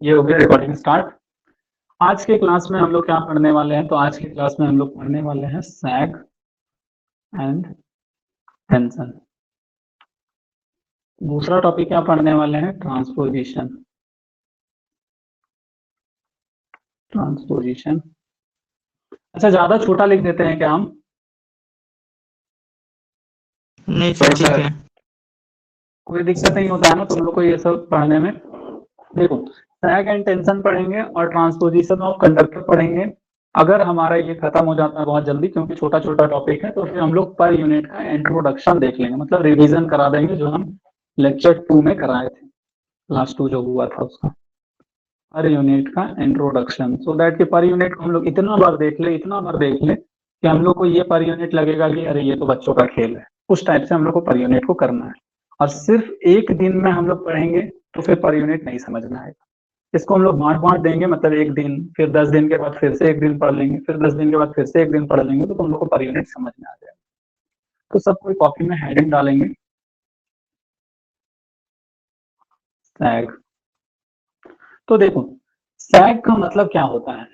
ये हो गया रिकॉर्डिंग स्टार्ट। आज के क्लास में हम लोग क्या पढ़ने वाले हैं? तो आज की क्लास में हम लोग पढ़ने वाले हैं सैग एंड टेंशन। दूसरा टॉपिक क्या पढ़ने वाले हैं? ट्रांसपोजिशन। ट्रांसपोजिशन। अच्छा, ज्यादा छोटा लिख देते हैं क्या हम? नहीं सर, ठीक है। कोई दिक्कत नहीं होता है ना तुम लोग को ये सब पढ़ने में? देखो, सैग एंड टेंशन पढ़ेंगे और ट्रांसपोजिशन ऑफ कंडक्टर पढ़ेंगे। अगर हमारा ये खत्म हो जाता है बहुत जल्दी, क्योंकि छोटा छोटा टॉपिक है, तो फिर हम लोग पर यूनिट का इंट्रोडक्शन देख लेंगे, मतलब रिवीजन करा देंगे जो हम लेक्चर 2 में कराए थे, क्लास 2 जो हुआ था उसका पर यूनिट का इंट्रोडक्शन, सो दैट कि पर यूनिट को हम लोग इतना बार देख ले कि हम लोग को ये पर यूनिट लगेगा कि अरे ये तो बच्चों का खेल है। उस टाइप से हम लोग को पर यूनिट को करना है, और सिर्फ एक दिन में हम लोग पढ़ेंगे तो फिर पर यूनिट नहीं समझ में आएगा। इसको हम लोग बांट देंगे, मतलब एक दिन, फिर 10 दिन के बाद फिर से एक दिन पढ़ लेंगे, फिर 10 दिन के बाद फिर से एक दिन पढ़ लेंगे, तो तुम लोग को पर यूनिट समझ में आ जाएगा। तो सब कोई कॉपी में हेडिंग डालेंगे सैग। तो देखो, सैग का मतलब क्या होता है?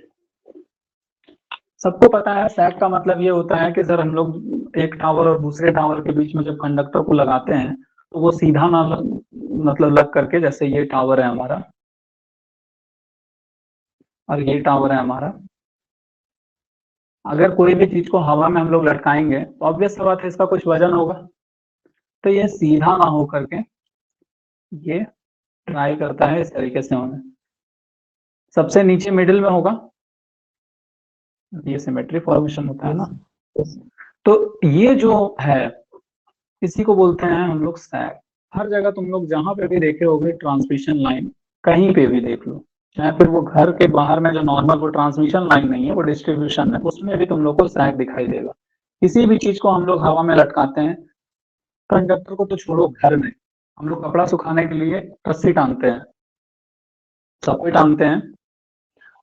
सबको पता है सैग का मतलब ये होता है कि सर हम लोग एक टावर और दूसरे टावर के बीच में जब कंडक्टर को लगाते हैं तो वो सीधा ना मतलब लग करके, जैसे ये टावर है हमारा और ये टावर है हमारा, अगर कोई भी चीज को हवा में हम लोग लटकाएंगे तो ऑब्वियस सा बात है इसका कुछ वजन होगा, तो ये सीधा ना हो करके ये ट्राई करता है इस तरीके से होने। सबसे नीचे मिडिल में होगा, ये सिमेट्री फॉर्मेशन होता है ना। तो ये जो है इसी को बोलते हैं हम लोग सैग। हर जगह तुम लोग जहां पे भी देखे होगे ट्रांसमिशन लाइन, कहीं पे भी देख लो, चाहे फिर वो घर के बाहर में जो नॉर्मल वो ट्रांसमिशन लाइन नहीं है, वो डिस्ट्रीब्यूशन है, उसमें भी तुम लोग को सैग दिखाई देगा। किसी भी चीज को हम लोग हवा में लटकाते हैं, कंडक्टर को तो छोड़ो, घर में हम लोग कपड़ा सुखाने के लिए रस्सी टांगते हैं, सपोई टांगते हैं,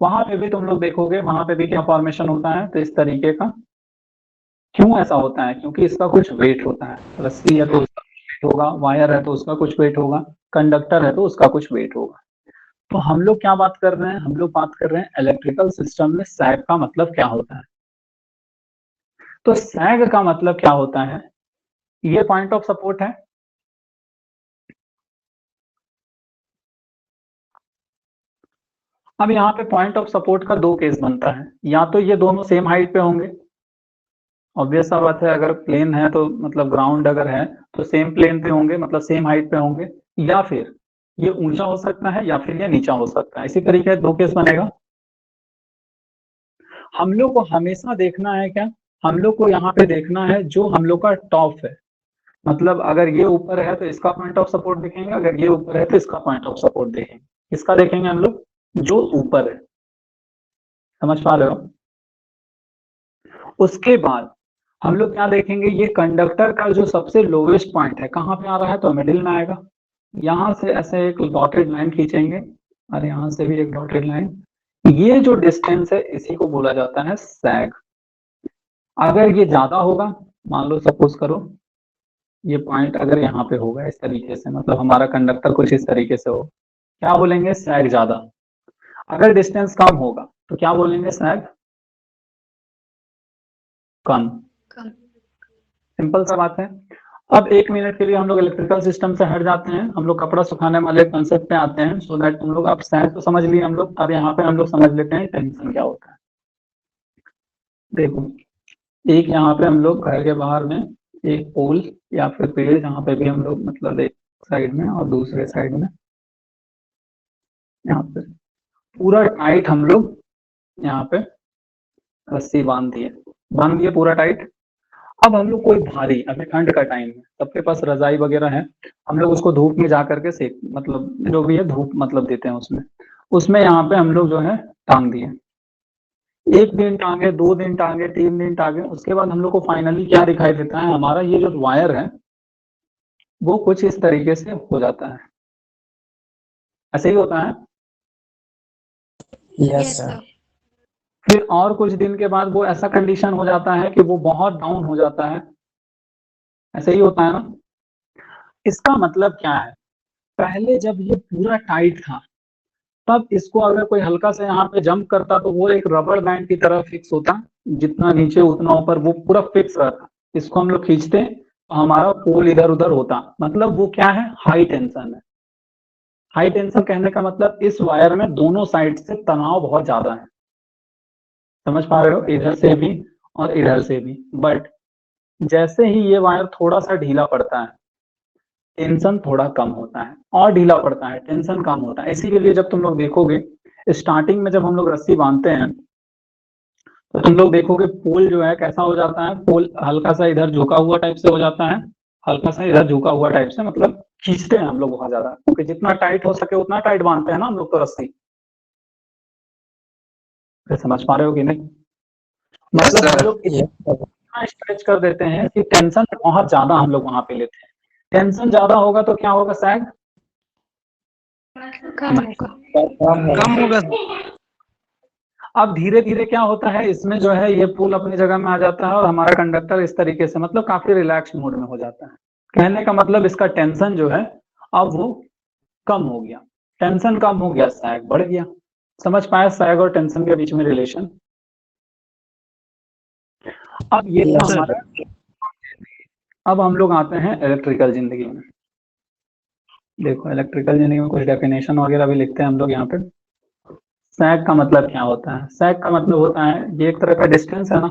वहां पे भी तुम लोग देखोगे, वहां पे भी क्या फॉर्मेशन होता है, तो इस तरीके का। क्यों ऐसा होता है? क्योंकि इसका कुछ वेट होता है। रस्सी है तो उसका कुछ वेट होगा, वायर है तो उसका कुछ वेट होगा, कंडक्टर है तो उसका कुछ वेट होगा। तो हम लोग क्या बात कर रहे हैं? हम लोग बात कर रहे हैं इलेक्ट्रिकल सिस्टम में सैग का मतलब क्या होता है। तो सैग का मतलब क्या होता है? ये पॉइंट ऑफ सपोर्ट है, अब यहाँ पे पॉइंट ऑफ सपोर्ट का दो केस बनता है, या तो ये दोनों सेम हाइट पे होंगे, ऑब्वियस सा बात है, अगर प्लेन है तो मतलब ग्राउंड अगर है तो सेम प्लेन पे होंगे, मतलब सेम हाइट पे होंगे, या फिर ये ऊंचा हो सकता है या फिर ये नीचा हो सकता है। इसी तरीके से दो केस बनेगा। हम लोग को हमेशा देखना है क्या? हम लोग को यहाँ पे देखना है जो हम लोग का टॉप है, मतलब अगर ये ऊपर है तो इसका पॉइंट ऑफ सपोर्ट देखेंगे, अगर ये ऊपर है तो इसका पॉइंट ऑफ सपोर्ट देखेंगे। किसका देखेंगे हम लोग? जो ऊपर है। समझ पा रहे हो? उसके बाद हम लोग क्या देखेंगे? ये कंडक्टर का जो सबसे लोवेस्ट पॉइंट है कहाँ पे आ रहा है, तो मिडिल में आएगा। यहाँ से ऐसे एक डॉटेड लाइन खींचेंगे और यहाँ से भी एक डॉटेड लाइन। ये जो डिस्टेंस है इसी को बोला जाता है सैग। अगर ये ज्यादा होगा, मान लो सपोज करो ये पॉइंट अगर यहाँ पे होगा इस तरीके से, मतलब हमारा कंडक्टर कुछ इस तरीके से हो, क्या बोलेंगे? सैग ज्यादा। अगर डिस्टेंस कम होगा तो क्या बोलेंगे? सैग कम। सिंपल सा बात है। अब एक मिनट के लिए हम लोग इलेक्ट्रिकल सिस्टम से हट जाते हैं, हम लोग कपड़ा सुखाने वाले कंसेप्ट पे आते हैं, सो दैट तुम लोग अब सैग तो समझ लिए हम लोग, अब यहाँ पे हम लोग समझ लेते हैं टेंशन क्या होता है। देखो, एक यहाँ पे हम लोग घर के बाहर में एक पोल या फिर पेड़, जहाँ पे भी हम लोग मतलब एक साइड में और दूसरे साइड में यहाँ पे पूरा टाइट हम लोग यहाँ पे रस्सी बांध दिए पूरा टाइट। अब हम लोग कोई भारी, अभी ठंड का टाइम है, सबके पास रजाई वगैरह है, हम लोग उसको धूप में जा करके सेक, मतलब जो भी है धूप मतलब देते हैं उसमें, उसमें यहाँ पे हम लोग जो है टांग दिए। एक दिन टांगे, 2 दिन टांगे, 3 दिन टांगे, उसके बाद हम लोग को फाइनली क्या दिखाई देता है? हमारा ये जो वायर है वो कुछ इस तरीके से हो जाता है। ऐसे ही होता है। Yes sir. फिर और कुछ दिन के बाद वो ऐसा कंडीशन हो जाता है कि वो बहुत डाउन हो जाता है। ऐसे ही होता है ना। इसका मतलब क्या है? पहले जब ये पूरा टाइट था तब इसको अगर कोई हल्का सा यहाँ पे जंप करता तो वो एक रबर बैंड की तरह फिक्स होता, जितना नीचे उतना ऊपर, वो पूरा फिक्स रहता। इसको हम लोग खींचते तो हमारा पोल इधर उधर होता, मतलब वो क्या है, हाई टेंशन है। हाई टेंशन कहने का मतलब इस वायर में दोनों साइड से तनाव बहुत ज्यादा है, समझ पा रहे हो, इधर से भी और इधर से भी। बट जैसे ही ये वायर थोड़ा सा ढीला पड़ता है, टेंशन थोड़ा कम होता है, और ढीला पड़ता है टेंशन कम होता है। इसी के लिए जब तुम लोग देखोगे स्टार्टिंग में जब हम लोग रस्सी बांधते हैं तो तुम लोग देखोगे पोल जो है कैसा हो जाता है, पोल हल्का सा इधर झुका हुआ टाइप से हो जाता है, हल्का सा इधर झुका हुआ टाइप से, मतलब खींचते हैं हम लोग बहुत ज्यादा, क्योंकि जितना टाइट हो सके उतना टाइट बांधते हैं ना हम लोग तो रस्सी। समझ पा रहे हो कि नहीं? मतलब हम लोग इतना स्ट्रेच कर देते हैं कि टेंशन बहुत ज्यादा हम लोग वहां पे लेते हैं। टेंशन ज्यादा होगा तो क्या होगा, सैग कम होगा। अब धीरे धीरे क्या होता है, इसमें जो है ये पुल अपनी जगह में आ जाता है और हमारा कंडक्टर इस तरीके से मतलब काफी रिलैक्स मोड में हो जाता है। कहने का मतलब इसका टेंशन जो है अब वो कम हो गया, टेंशन कम हो गया, सैग बढ़ गया। समझ पाए सैग और टेंशन के बीच में रिलेशन? अब ये था हमारा। अब हम लोग आते हैं इलेक्ट्रिकल जिंदगी में। देखो इलेक्ट्रिकल जिंदगी में कुछ डेफिनेशन वगैरह भी लिखते हैं हम लोग यहाँ पे। सैग का मतलब क्या होता है? सैग का मतलब होता है, ये एक तरह का डिस्टेंस है ना,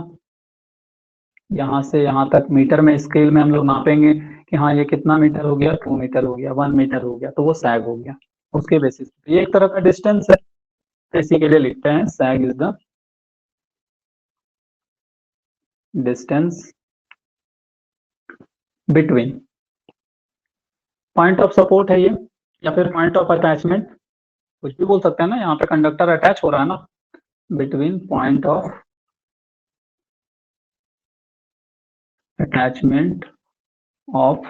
यहाँ से यहाँ तक मीटर में स्केल में हम लोग नापेंगे कि हाँ ये कितना मीटर हो गया, 2 मीटर हो गया, 1 मीटर हो गया, तो वो सैग हो गया। उसके बेसिस पे ये एक तरह का डिस्टेंस है, इसी के लिए लिखते हैं sag is the distance between, point of support है ये, या फिर पॉइंट ऑफ अटैचमेंट, कुछ भी बोल सकते हैं ना। यहाँ पे कंडक्टर अटैच हो रहा है ना, between point of attachment of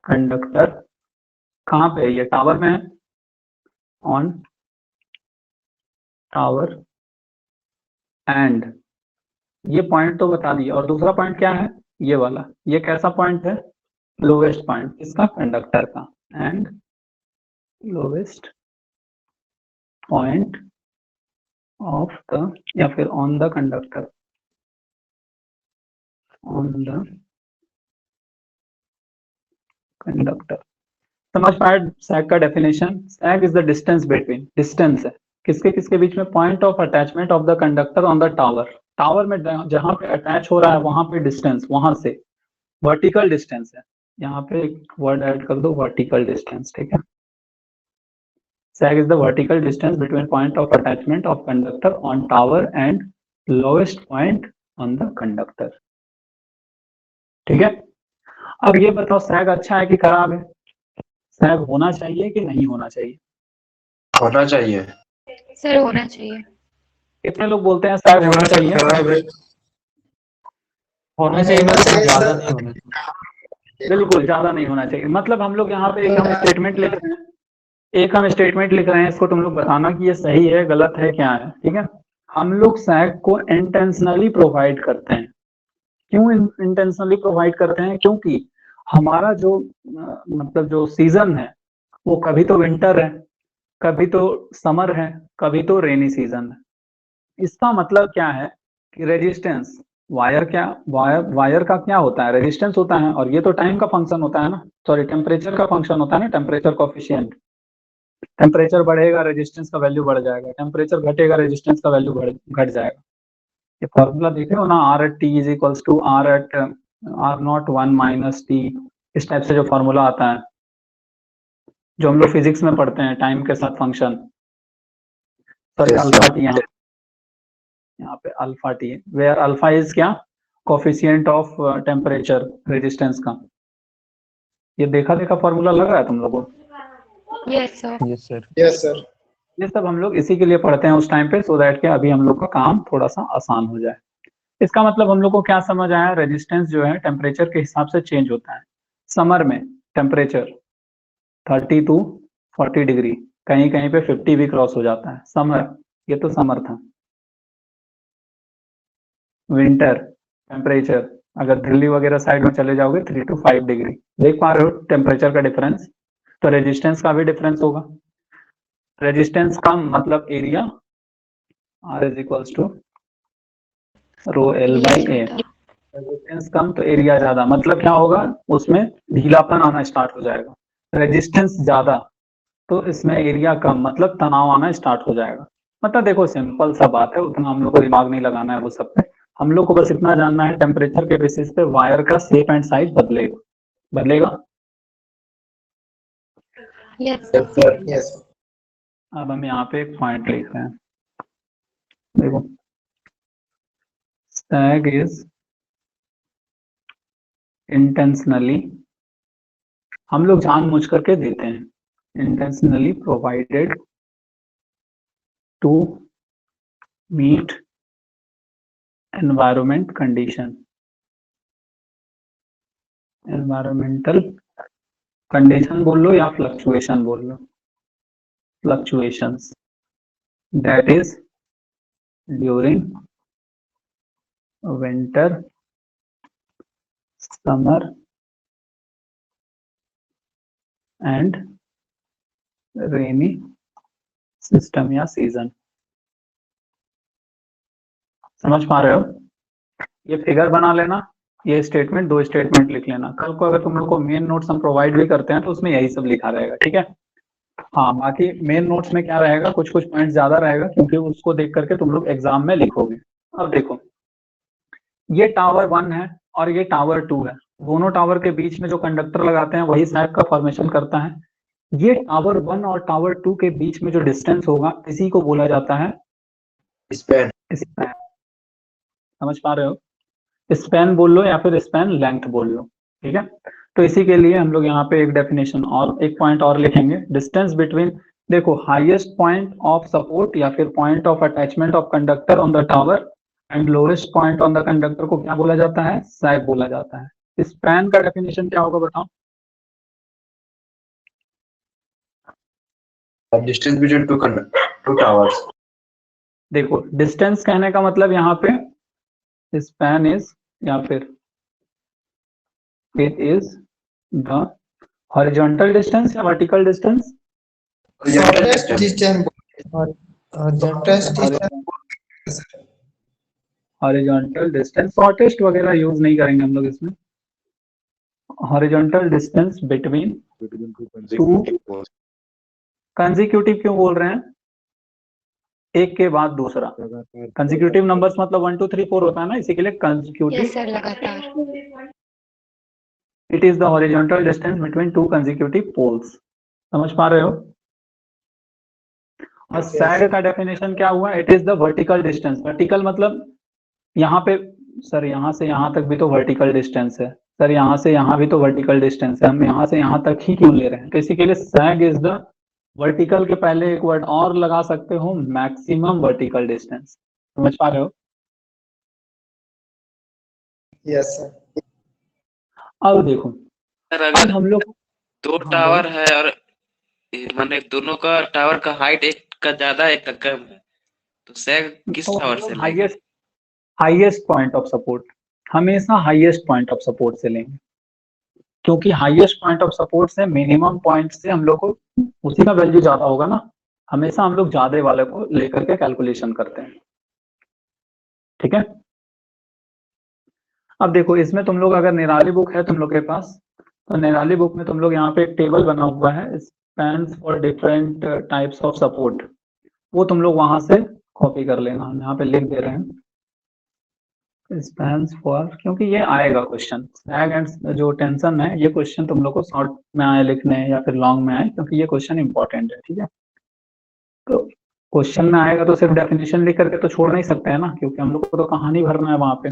conductor, कहाँ पे है ये, टावर में है, ऑन टावर एंड, ये पॉइंट तो बता दिया। और दूसरा पॉइंट क्या है, ये वाला, ये कैसा पॉइंट है, लोवेस्ट पॉइंट इसका, कंडक्टर का, and lowest point of the, या फिर on the conductor, on the conductor. समझ पाए सैग का definition? Sag is the distance between, distance है किसके किसके बीच में, point of attachment of the conductor on the tower, tower में जहां पे अटैच हो रहा है वहां पे डिस्टेंस, वहां से वर्टिकल डिस्टेंस है। यहाँ पे एक वर्ड ऐड कर दो, वर्टिकल डिस्टेंस, ठीक है। Sag is the vertical distance between point of attachment of conductor on tower and lowest point on the conductor, ठीक है। अब ये बताओ सैग अच्छा है कि खराब है? सैग होना चाहिए कि नहीं होना चाहिए? होना चाहिए सर, होना चाहिए। कितने लोग बोलते हैं सैग होना चाहिए? होना चाहिए, बस ज्यादा नहीं होना चाहिए। बिल्कुल ज्यादा नहीं होना चाहिए। मतलब हम लोग यहाँ पे एक हम स्टेटमेंट लिख रहे हैं, एक हम स्टेटमेंट लिख रहे हैं, इसको तुम लोग बताना कि ये सही है गलत है क्या है, ठीक है। हम लोग सैग को इंटेंशनली प्रोवाइड करते हैं। क्यों इंटेंशनली प्रोवाइड करते हैं? क्योंकि हमारा जो मतलब जो सीजन है वो कभी तो विंटर है, कभी तो समर है, कभी तो रेनी सीजन है। इसका मतलब क्या है कि रेजिस्टेंस, वायर क्या, वायर का क्या होता है, रेजिस्टेंस होता है, और ये तो टाइम का फंक्शन होता है ना, सॉरी टेम्परेचर का फंक्शन होता है ना, टेम्परेचर कोफिशिएंट। टेम्परेचर बढ़ेगा रेजिस्टेंस का वैल्यू बढ़ जाएगा, टेम्परेचर घटेगा रेजिस्टेंस का वैल्यू घट जाएगा। ये फॉर्मूला देखे हो ना, R at t is equals to R at R not 1 minus t, इस टाइप से जो फॉर्मूला आता है, जो हम लोग फिजिक्स में पढ़ते हैं, टाइम के साथ फंक्शन। सॉरी अल्फा टी, यहाँ पे अल्फा टी है, वेयर अल्फा इज क्या, कोफिशिएंट ऑफ टेम्परेचर रेजिस्टेंस का। ये देखा फॉर्मूला लग रहा है तुम लोगों को? Yes sir. Yes sir. Yes sir. ये सब हम लोग इसी के लिए पढ़ते हैं उस टाइम पे, सो दैट के अभी हम लोग का काम थोड़ा सा आसान हो जाए। इसका मतलब हम लोग को क्या समझ आया, रेजिस्टेंस जो है टेम्परेचर के हिसाब से चेंज होता है। समर में टेम्परेचर 30 to 40 डिग्री, कहीं कहीं पे 50 भी क्रॉस हो जाता है समर, ये तो समर था। विंटर टेम्परेचर, अगर दिल्ली वगैरह साइड में चले जाओगे 3 to 5 डिग्री, देख पा रहे हो टेम्परेचर का डिफरेंस, तो रेजिस्टेंस का भी डिफरेंस होगा। रेजिस्टेंस कम मतलब area R is equals to rho L by A. Resistance कम तो एरिया ज्यादा, मतलब क्या होगा, उसमें ढीलापन आना स्टार्ट हो जाएगा। रेजिस्टेंस ज्यादा तो इसमें एरिया कम, मतलब तनाव आना स्टार्ट हो जाएगा। मतलब देखो सिंपल सा बात है, उतना हम लोग को दिमाग नहीं लगाना है वो सब पे। हम लोग को बस इतना जानना है टेम्परेचर के बेसिस पे वायर का शेप एंड साइज बदलेगा। बदलेगा। यस यस अब हम यहाँ पे एक पॉइंट लिख रहे हैं, देखो sag is intentionally, हम लोग जानबूझ करके देते हैं, intentionally provided to meet environment condition, environmental condition बोल लो या fluctuation बोल लो, fluctuations that is during winter, summer and rainy system या season। समझ पा रहे हो? ये फिगर बना लेना, ये स्टेटमेंट, दो स्टेटमेंट लिख लेना। कल को अगर तुम लोग को मेन नोट्स हम प्रोवाइड भी करते हैं तो उसमें यही सब लिखा रहेगा, ठीक है। हाँ, बाकी मेन नोट्स में क्या रहेगा, कुछ कुछ पॉइंट ज्यादा रहेगा क्योंकि उसको देख करके तुम लोग एग्जाम में लिखोगे। अब देखो, ये टावर 1 है और ये टावर 2 है, दोनों टावर के बीच में जो कंडक्टर लगाते हैं वही सैग का फॉर्मेशन करता है। ये टावर 1 और टावर 2 के बीच में जो डिस्टेंस होगा इसी को बोला जाता है स्पैन। स्पैन। समझ पा रहे हो? स्पैन बोल लो या फिर स्पैन लेंथ बोल लो, ठीक है। तो इसी के लिए हम लोग यहाँ पे एक डेफिनेशन और एक पॉइंट और लिखेंगे, डिस्टेंस बिटवीन, देखो हाईएस्ट पॉइंट ऑफ सपोर्ट या फिर point of attachment of conductor on the tower and lowest point on the conductor को क्या बोला जाता है, सैग बोला जाता है। स्पैन का डेफिनेशन क्या होगा बताओ? Distance between two towers. देखो डिस्टेंस कहने का मतलब यहाँ पे स्पैन इज या फिर it is the horizontal distance या vertical distance, horizontal distance, shortest वगैरह यूज नहीं करेंगे हम लोग इसमें। Horizontal distance between two consecutive क्यों बोल रहे हैं, एक के बाद दूसरा। कंसेक्यूटिव नंबर्स मतलब 1 2 3 4 होता है ना, इसी के लिए कंसेक्यूटिव। यस सर, लगातार। It is the horizontal distance between two consecutive poles. समझ पा रहे हो? और सैग का डेफिनेशन क्या हुआ, it is the vertical distance. Vertical मतलब यहाँ पे, सर यहाँ से यहाँ तक भी तो वर्टिकल डिस्टेंस है, सर यहाँ से यहाँ भी तो वर्टिकल डिस्टेंस है, हम यहाँ से यहाँ तक ही क्यों ले रहे हैं? तो इसी के लिए सैग इज द वर्टिकल के पहले एक वर्ड और लगा सकते हो, मैक्सिमम वर्टिकल डिस्टेंस। समझ पा रहे हो? Yes sir. अब देखो, सर अब अगर हम लोग दो हाँ, टावर है और माने दोनों का टावर का हाइट एक का ज्यादा एक का कम है, तो सैग किस तो टावर से लेंगे? हाईएस्ट पॉइंट ऑफ सपोर्ट, हमेशा हाईएस्ट पॉइंट ऑफ सपोर्ट से लेंगे, क्योंकि हाईएस्ट पॉइंट ऑफ सपोर्ट से मिनिमम पॉइंट से हम लोग को उसी का वैल्यू ज्यादा होगा ना, हमेशा हम लोग ज्यादा वाले को लेकर के कैलकुलेशन करते हैं, ठीक है। अब देखो इसमें तुम लोग अगर निराली बुक है तुम लोग के पास, तो निराली बुक में तुम लोग यहाँ पे एक टेबल बना हुआ है, spans for different types of support, वो तुम लोग वहां से कॉपी कर लेना, हम यहाँ पे लिख दे रहे हैं स्पैन्स फॉर, क्योंकि ये आएगा क्वेश्चन। सैग एंड जो टेंशन है ये क्वेश्चन तुम लोग को शॉर्ट में आए लिखने या फिर लॉन्ग में आए, क्योंकि ये क्वेश्चन इंपॉर्टेंट है, ठीक है। तो क्वेश्चन में आएगा तो सिर्फ डेफिनेशन लिख करके तो छोड़ नहीं सकते हैं ना, क्योंकि हम लोग को तो कहानी भरना है वहां पे।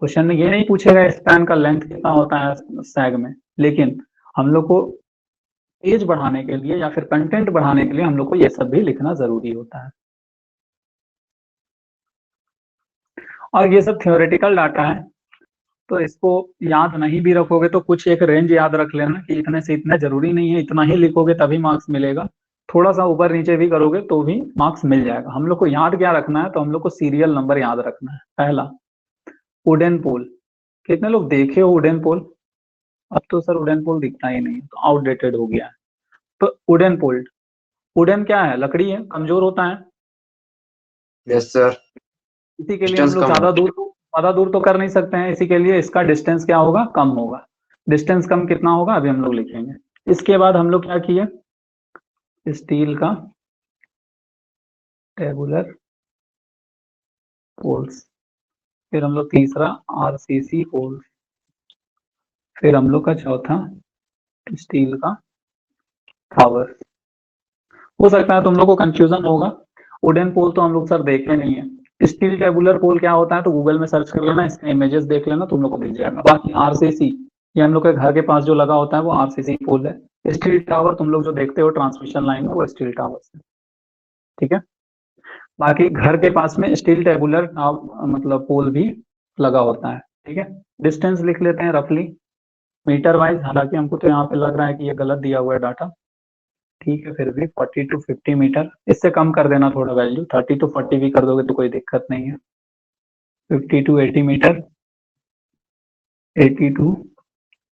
क्वेश्चन में ये नहीं पूछेगा स्पैन का लेंथ कितना होता है सैग में, लेकिन हम लोग को एज बढ़ाने के लिए या फिर कंटेंट बढ़ाने के लिए हम लोग को ये सब भी लिखना जरूरी होता है। और ये सब थ्योरेटिकल डाटा है, तो इसको याद नहीं भी रखोगे तो कुछ एक रेंज याद रख लेना कि इतने से इतना, जरूरी नहीं है इतना ही लिखोगे तभी मार्क्स मिलेगा, थोड़ा सा ऊपर नीचे भी करोगे तो भी मार्क्स मिल जाएगा। हम लोग को याद क्या रखना है, तो हम लोग को सीरियल नंबर याद रखना है। पहला वुडन पोल, कितने लोग देखे हो वुडन पोल? अब तो सर वुडन पोल दिखता ही नहीं, तो आउटडेटेड हो गया है। तो वुडन पोल वुडन क्या है, लकड़ी है, कमजोर होता है, Yes, sir. इसी के लिए हम Distance लोग कम ज्यादा दूर तो कर नहीं सकते हैं, इसी के लिए इसका डिस्टेंस क्या होगा, कम होगा। डिस्टेंस कम कितना होगा अभी हम लोग लिखेंगे। इसके बाद हम लोग क्या किए, स्टील का टेबुलर पोल्स, फिर हम लोग तीसरा आरसीसी पोल्स, फिर हम लोग का चौथा स्टील का टावर। हो सकता है तुम लोग को कंफ्यूजन होगा, वुडन पोल तो हम लोग सर देखे नहीं है, स्टील टेबुलर पोल क्या होता है तो गूगल में सर्च कर लेना, इसके इमेजेस देख लेना, तुम लोग को दिख जाएगा। बाकी आरसीसी ये हम लोग के घर के पास जो लगा होता है वो आरसीसी पोल है। स्टील टावर तुम लोग जो देखते हो ट्रांसमिशन लाइन में, वो स्टील टावर है, ठीक है। बाकी घर के पास में स्टील टेबुलर मतलब पोल भी लगा होता है, ठीक है। डिस्टेंस लिख लेते हैं रफली मीटर वाइज, हालांकि हमको तो यहाँ पे लग रहा है कि ये गलत दिया हुआ है डाटा, ठीक है, फिर भी 40 to 50 मीटर, इससे कम कर देना थोड़ा वैल्यू, 30 to 40 भी कर दोगे तो कोई दिक्कत नहीं है। 50 to 80 मीटर, 80 to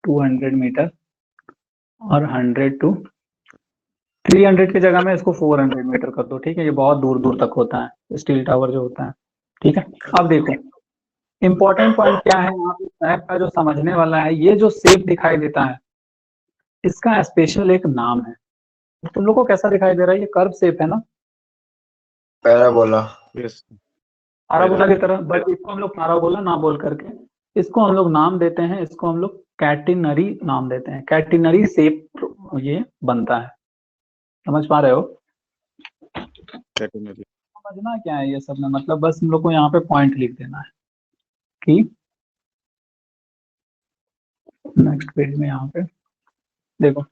200 मीटर, और 100 to 300 की जगह में इसको 400 मीटर कर दो, ठीक है। ये बहुत दूर दूर तक होता है स्टील टावर जो होता है, ठीक है। अब देखो इंपॉर्टेंट पॉइंट क्या है यहाँ पे, स्नैक का जो समझने वाला है, ये जो शेप दिखाई देता है इसका स्पेशल एक नाम है। तुम लोग को कैसा दिखाई दे रहा है, ये कर्व शेप है ना, Parabola. Yes. पैराबोला की तरह, बट इसको हम लोग पैराबोला ना बोल करके इसको हम लोग नाम देते हैं, इसको हम लोग कैटिनरी नाम देते हैं। कैटिनरी शेप ये बनता है, समझ पा रहे हो। Catenary. समझना क्या है ये सब में, मतलब बस हम लोग को यहाँ पे पॉइंट लिख देना है कि नेक्स्ट पेज में यहाँ पे देखो,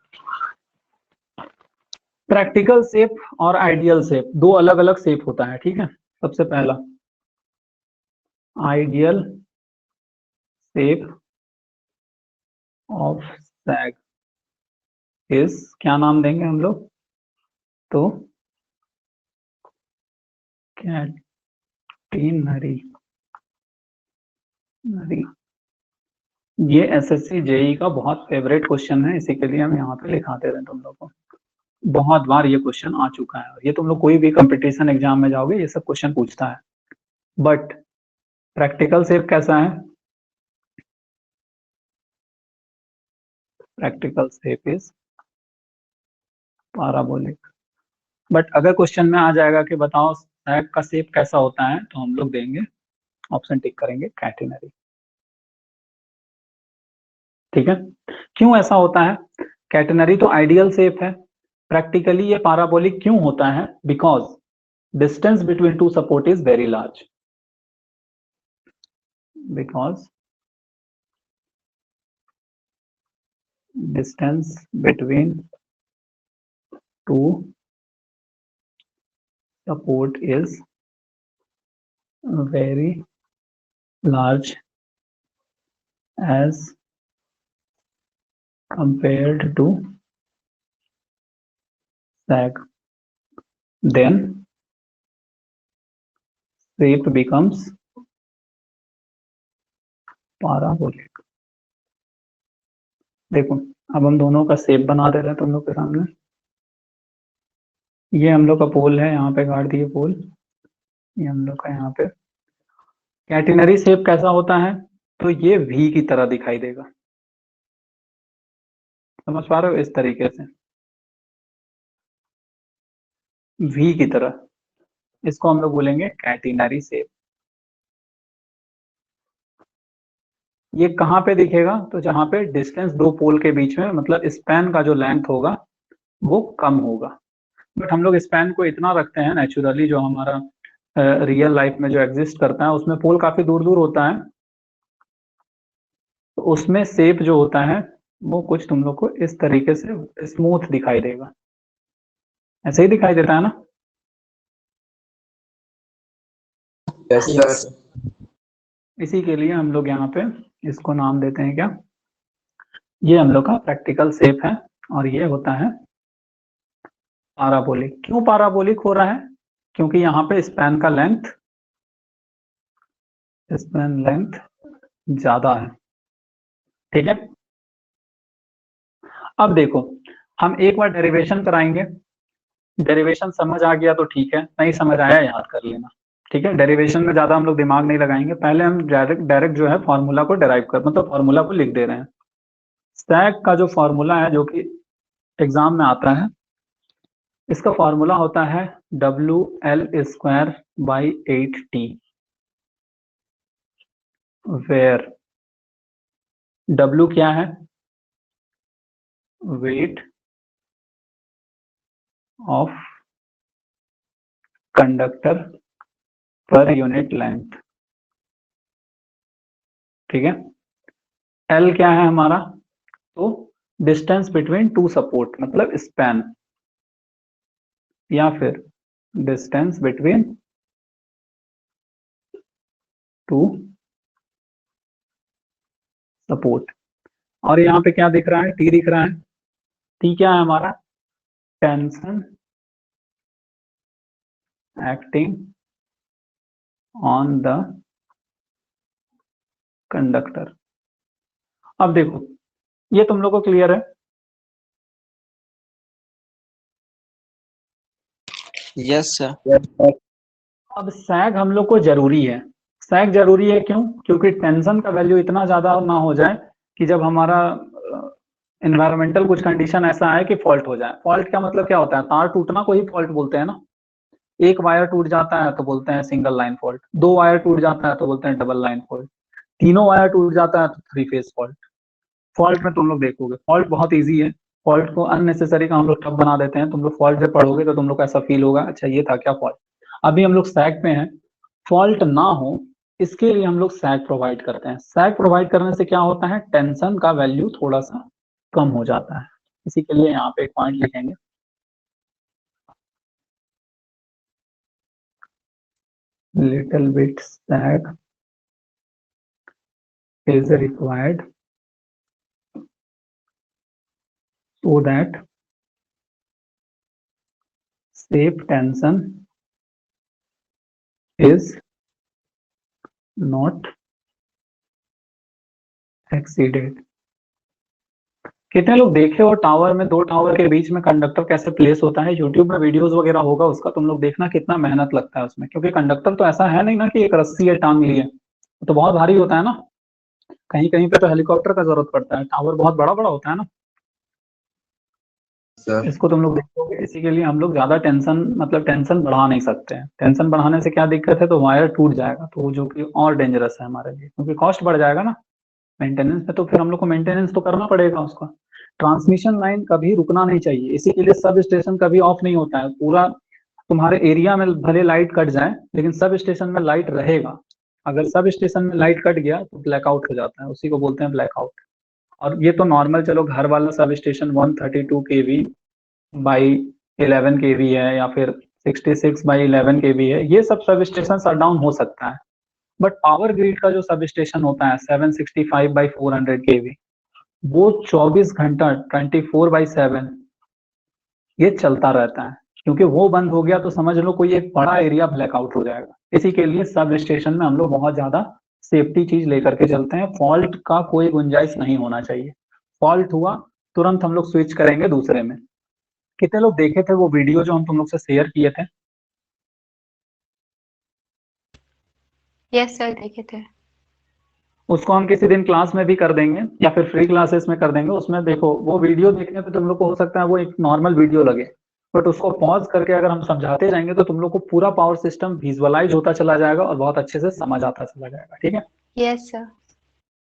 प्रैक्टिकल शेप और आइडियल शेप दो अलग अलग शेप होता है, ठीक है। सबसे पहला ideal shape of sag is, क्या नाम देंगे हम लोग, तो कैटिनरी। ये एसएससी जेई का बहुत फेवरेट क्वेश्चन है, इसी के लिए हम यहाँ पे लिखाते रहे तुम लोग को, बहुत बार ये क्वेश्चन आ चुका है, ये तुम लोग कोई भी कंपटीशन एग्जाम में जाओगे ये सब क्वेश्चन पूछता है। बट प्रैक्टिकल शेप कैसा है, practical shape is parabolic. But अगर क्वेश्चन में आ जाएगा कि बताओ सैग का शेप कैसा होता है, तो हम लोग देंगे ऑप्शन टिक करेंगे कैटिनरी, ठीक है। क्यों ऐसा होता है, कैटिनरी तो आइडियल शेप है, प्रैक्टिकली ये पैराबोलिक क्यों होता है, because distance between to support is very large, because distance between two support is very large as compared to sag, then shape becomes parabolic। देखो अब हम दोनों का शेप बना दे रहे हैं तुम लोग के सामने, ये हम लोग का पोल है, यहाँ पे गाड़ दिए पोल, ये हम लोग का यहाँ पे कैटिनरी शेप कैसा होता है, तो ये वी की तरह दिखाई देगा, समझ पा रहे हो, इस तरीके से वी की तरह, इसको हम लोग बोलेंगे कैटिनरी शेप। ये कहाँ पे दिखेगा, तो जहाँ पे डिस्टेंस दो पोल के बीच में, मतलब स्पैन का जो लेंथ होगा वो कम होगा। बट हम लोग स्पैन को इतना रखते हैं नेचुरली, जो हमारा रियल लाइफ में जो एग्जिस्ट करता है उसमें पोल काफी दूर दूर होता है, तो उसमें शेप जो होता है वो कुछ तुम लोग को इस तरीके से स्मूथ दिखाई देगा, ऐसे ही दिखाई देता है ना। Yes, sir. इसी के लिए हम लोग यहाँ पे इसको नाम देते हैं क्या, ये हम लोग का प्रैक्टिकल शेप है, और ये होता है पैराबोलिक। क्यों पैराबोलिक हो रहा है, क्योंकि यहाँ पे स्पैन का लेंथ, स्पैन लेंथ ज्यादा है, ठीक है। अब देखो हम एक बार डेरिवेशन कराएंगे, डेरिवेशन समझ आ गया तो ठीक है, नहीं समझ आया याद कर लेना, ठीक है। डेरिवेशन में ज्यादा हम लोग दिमाग नहीं लगाएंगे, पहले हम डायरेक्ट जो है फॉर्मूला को डेराइव कर मतलब फॉर्मूला को लिख दे रहे हैं। सैग का जो फॉर्मूला है जो कि एग्जाम में आता है, इसका फॉर्मूला होता है WL² by 8T, where W क्या है, weight of conductor per unit length, ठीक है। L क्या है हमारा, तो डिस्टेंस बिटवीन टू सपोर्ट मतलब स्पैन, या फिर डिस्टेंस बिटवीन टू सपोर्ट। और यहाँ पे क्या दिख रहा है, T दिख रहा है। T क्या है हमारा, tension acting on the conductor. अब देखो ये तुम लोग को क्लियर है, यस सर। अब सैग हम लोग को जरूरी है। सैग जरूरी है क्यों, क्योंकि टेंशन का वैल्यू इतना ज्यादा ना हो जाए कि जब हमारा एनवायरमेंटल कुछ कंडीशन ऐसा है कि फॉल्ट हो जाए। फॉल्ट का मतलब क्या होता है, तार टूटना को ही फॉल्ट बोलते हैं ना। एक वायर टूट जाता है तो बोलते हैं सिंगल लाइन फॉल्ट, दो वायर टूट जाता है तो बोलते हैं डबल लाइन फॉल्ट, तीनों वायर टूट जाता है तो 3 फेज फॉल्ट। फॉल्ट में तुम लोग देखोगे फॉल्ट बहुत इजी है, फॉल्ट को अननेसेसरी का हम लोग टफ बना देते हैं। तुम लोग फॉल्ट जब पढ़ोगे तो तुम लोग को ऐसा फील होगा अच्छा ये था क्या फॉल्ट। अभी हम लोग सैग पे हैं, फॉल्ट ना हो इसके लिए हम लोग सैग प्रोवाइड करते हैं। सैग प्रोवाइड करने से क्या होता है, टेंशन का वैल्यू थोड़ा सा कम हो जाता है। इसी के लिए यहाँ पे एक पॉइंट लिखेंगे, little bit sag is required so that safe tension is not exceeded। कितने लोग देखे हो टावर में, दो टावर के बीच में कंडक्टर कैसे प्लेस होता है, यूट्यूब में वीडियोस वगैरह होगा उसका, तुम लोग देखना कितना मेहनत लगता है उसमें, क्योंकि कंडक्टर तो ऐसा है नहीं ना कि एक रस्सी है टांग ली है, तो बहुत भारी होता है ना। कहीं कहीं पे तो हेलीकॉप्टर का जरूरत पड़ता है, टावर बहुत बड़ा बड़ा होता है ना। सर इसको तुम लोग देखोगे, इसी के लिए हम लोग ज्यादा टेंशन मतलब टेंशन बढ़ा नहीं सकते हैं। टेंशन बढ़ाने से क्या दिक्कत है, तो वायर टूट जाएगा, तो जो कि और डेंजरस है हमारे लिए, क्योंकि कॉस्ट बढ़ जाएगा ना मेंटेनेंस में, तो फिर हम लोग को मेंटेनेंस तो करना पड़ेगा उसका। ट्रांसमिशन लाइन कभी रुकना नहीं चाहिए, इसी के लिए सब स्टेशन कभी ऑफ नहीं होता है। पूरा तुम्हारे एरिया में भले लाइट कट जाए लेकिन सब स्टेशन में लाइट रहेगा। अगर सब स्टेशन में लाइट कट गया तो ब्लैकआउट हो जाता है, उसी को बोलते हैं ब्लैकआउट। और ये तो नॉर्मल चलो घर वाला sub station 132 kV by 11 kV है या फिर 66 बाई 11 kV है, ये सब स्टेशन शट डाउन हो सकता है। बट पावर ग्रिड का जो सब स्टेशन होता है 765 बाई 400 kV, वो 24 घंटा 24/7 ये चलता रहता है। क्योंकि वो बंद हो गया तो समझ लो कोई एक बड़ा एरिया ब्लैकआउट हो जाएगा। इसी के लिए सब स्टेशन में हम लोग बहुत ज्यादा सेफ्टी चीज लेकर के चलते हैं। फॉल्ट का कोई गुंजाइश नहीं होना चाहिए, फॉल्ट हुआ तुरंत हम लोग स्विच करेंगे दूसरे में। कितने लोग देखे थे वो वीडियो जो हम तुम लोग से शेयर किए थे? यस सर देखे थे। उसको हम किसी दिन क्लास में भी कर देंगे या फिर फ्री क्लासेस में कर देंगे। उसमें देखो वो वीडियो देखने पे तुम लोग को हो सकता है वो एक नॉर्मल वीडियो लगे, बट उसको पॉज करके अगर हम समझाते जाएंगे तो तुम लोग को पूरा पावर सिस्टम विजुअलाइज होता चला जाएगा और बहुत अच्छे से समझ आता चला जाएगा, ठीक है। Yes sir.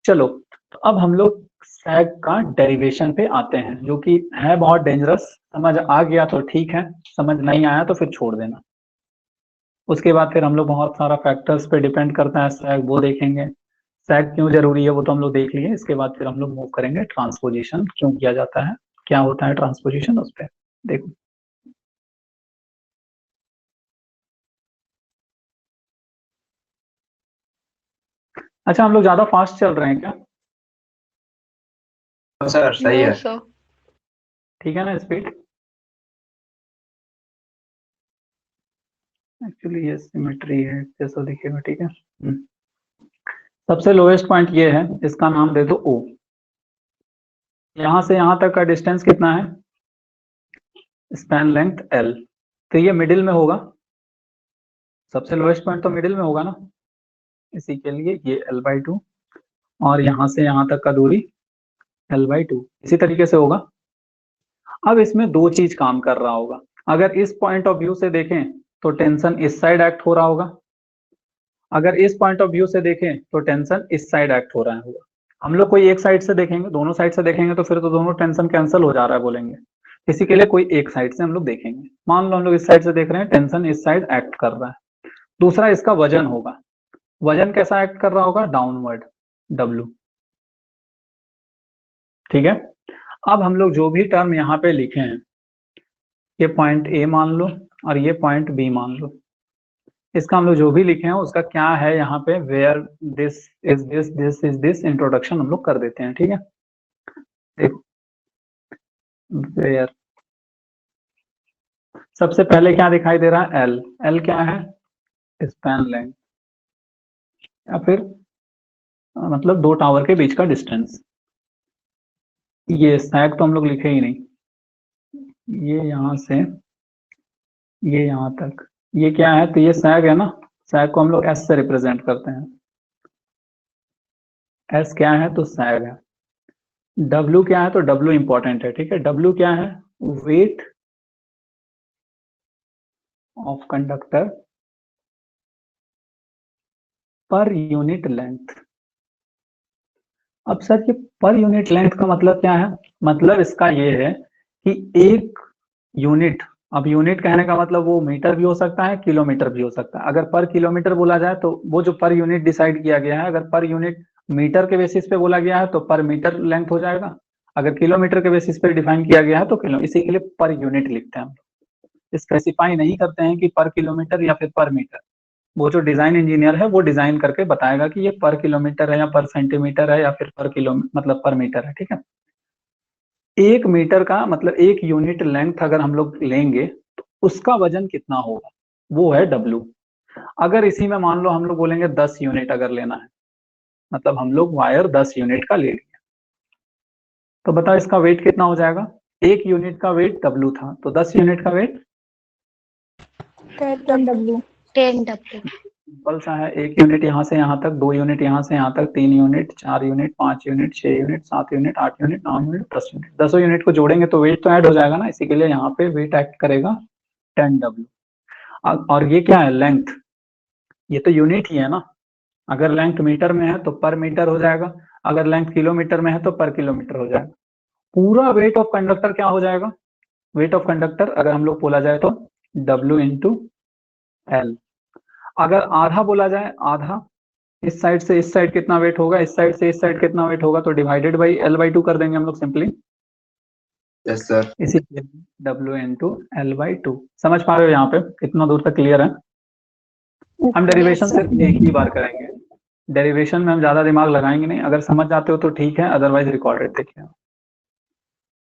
चलो तो अब हम लोग सैग का डेरिवेशन पे आते हैं, जो कि है बहुत डेंजरस। समझ आ गया तो ठीक है, समझ नहीं आया तो फिर छोड़ देना। उसके बाद फिर हम लोग बहुत सारा फैक्टर्स पे डिपेंड करता है सैग, वो देखेंगे। सैग क्यों जरूरी है वो तो हम लोग देख लिए। इसके बाद फिर हम लोग मूव करेंगे ट्रांसपोजिशन क्यों किया जाता है, क्या होता है ट्रांसपोजिशन, उस पर देखो। अच्छा हम लोग ज्यादा फास्ट चल रहे हैं क्या? सर सही है। No sir. ठीक है ना स्पीड? एक्चुअली ये सिमेट्री है जैसा दिखेगा, ठीक है। सबसे लोएस्ट पॉइंट ये है, इसका नाम दे दो O। यहां से यहां तक का डिस्टेंस कितना है, स्पैन लेंथ L। तो ये मिडिल में होगा, सबसे लोएस्ट पॉइंट तो मिडिल में होगा ना, इसी के लिए ये l/2 और यहाँ से यहाँ तक का दूरी l/2 इसी तरीके से होगा। अब इसमें दो चीज काम कर रहा होगा, अगर इस पॉइंट ऑफ व्यू से देखें तो टेंशन इस साइड एक्ट हो रहा होगा, अगर इस पॉइंट ऑफ व्यू से देखें तो टेंशन इस साइड एक्ट हो रहा होगा। हम लोग कोई एक साइड से देखेंगे, दोनों साइड से देखेंगे तो फिर तो दोनों टेंशन कैंसिल हो जा रहा है बोलेंगे, इसी के लिए कोई एक साइड से हम लोग देखेंगे। मान लो हम लोग इस साइड से देख रहे हैं, टेंशन इस साइड एक्ट कर रहा है। दूसरा इसका वजन होगा, वजन कैसा एक्ट कर रहा होगा, डाउनवर्ड, W। ठीक है, अब हम लोग जो भी टर्म यहाँ पे लिखे हैं, ये पॉइंट A मान लो और ये पॉइंट B मान लो, इसका हम लोग जो भी लिखे हैं उसका क्या है यहाँ पे, where this is this introduction हम लोग कर देते हैं। ठीक है, देखो वेयर सबसे पहले क्या दिखाई दे रहा है, L क्या है, स्पैन लेंथ या फिर मतलब दो टावर के बीच का डिस्टेंस। ये सैग तो हम लोग लिखे ही नहीं, ये यहाँ से ये यहाँ तक, ये क्या है, तो ये सैग है ना, सैग को हम लोग S से रिप्रेजेंट करते हैं। S क्या है, तो सैग है। W क्या है, तो W इंपॉर्टेंट है। ठीक है, W क्या है, weight of conductor per unit length. अब सर ये पर यूनिट लेंथ का मतलब क्या है, मतलब इसका ये है कि एक यूनिट, अब यूनिट कहने का मतलब वो मीटर भी हो सकता है, किलोमीटर भी हो सकता है। अगर पर किलोमीटर बोला जाए तो वो जो पर यूनिट डिसाइड किया गया है, अगर पर यूनिट मीटर के बेसिस पे बोला गया है तो पर मीटर लेंथ हो जाएगा, अगर किलोमीटर के बेसिस पे डिफाइन किया गया है तो किलो, इसी के लिए पर यूनिट लिखते हैं हम, स्पेसिफाई नहीं करते हैं कि पर किलोमीटर या फिर पर मीटर। वो जो डिजाइन इंजीनियर है वो डिजाइन करके बताएगा कि ये पर किलोमीटर है या पर सेंटीमीटर है या फिर पर किलो मतलब पर मीटर है। ठीक है, एक मीटर का मतलब एक यूनिट लेंथ अगर हम लोग लेंगे तो उसका वजन कितना होगा, वो है W। अगर इसी में मान लो हम लोग बोलेंगे 10 यूनिट अगर लेना है, मतलब हम लोग वायर 10 यूनिट का ले लिया, तो बताओ इसका वेट कितना हो जाएगा, एक यूनिट का वेट W था, तो 10 यूनिट का वेट 10W। सिंपल सा है, एक यूनिट यहाँ से यहाँ तक, दो यूनिट यहाँ से यहाँ तक, 3 unit, 4 unit, 5 unit, 6 unit, 7 unit, 8 unit, 9 unit, 10 unit. 10 unit को जोड़ेंगे तो वेट तो ऐड हो जाएगा ना, इसी के लिए यहाँ पे वेट एक्ट करेगा 10W। और ये क्या है, लेंथ, ये तो यूनिट ही है ना, अगर लेंथ मीटर में है तो पर मीटर हो जाएगा, अगर लेंथ किलोमीटर में है तो पर किलोमीटर हो जाएगा। पूरा वेट ऑफ कंडक्टर क्या हो जाएगा, वेट ऑफ कंडक्टर अगर हम लोग बोला जाए तो W इंटू L। अगर आधा बोला जाए, आधा इस साइड से इस साइड कितना वेट होगा, इस साइड से इस साइड कितना वेट होगा, तो डिवाइडेड बाई L/2 कर देंगे हम लोग सिंपली। Yes sir. इसी W इंटू L/2। समझ पा रहे हो यहाँ पे, इतना दूर तक क्लियर है। हम डेरिवेशन सिर्फ एक ही बार करेंगे, डेरिवेशन में हम ज्यादा दिमाग लगाएंगे नहीं, अगर समझ जाते हो तो ठीक है, अदरवाइज रिकॉर्डेड देखिए।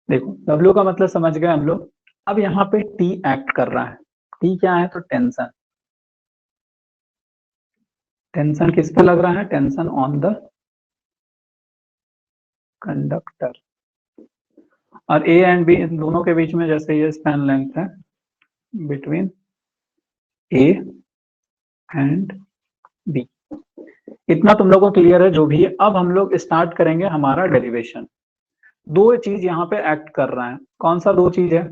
देखो W का मतलब समझ गए हम लोग। अब यहाँ पे T एक्ट कर रहा है, T क्या है, तो टेंशन। टेंशन किस पे लग रहा है, टेंशन ऑन द कंडक्टर। और A एंड B इन दोनों के बीच में जैसे ये स्पैन लेंथ है बिटवीन A एंड B। इतना तुम लोगों को क्लियर है जो भी है। अब हम लोग स्टार्ट करेंगे हमारा डेरिवेशन। दो चीज यहाँ पे एक्ट कर रहा है, कौन सा दो चीज है,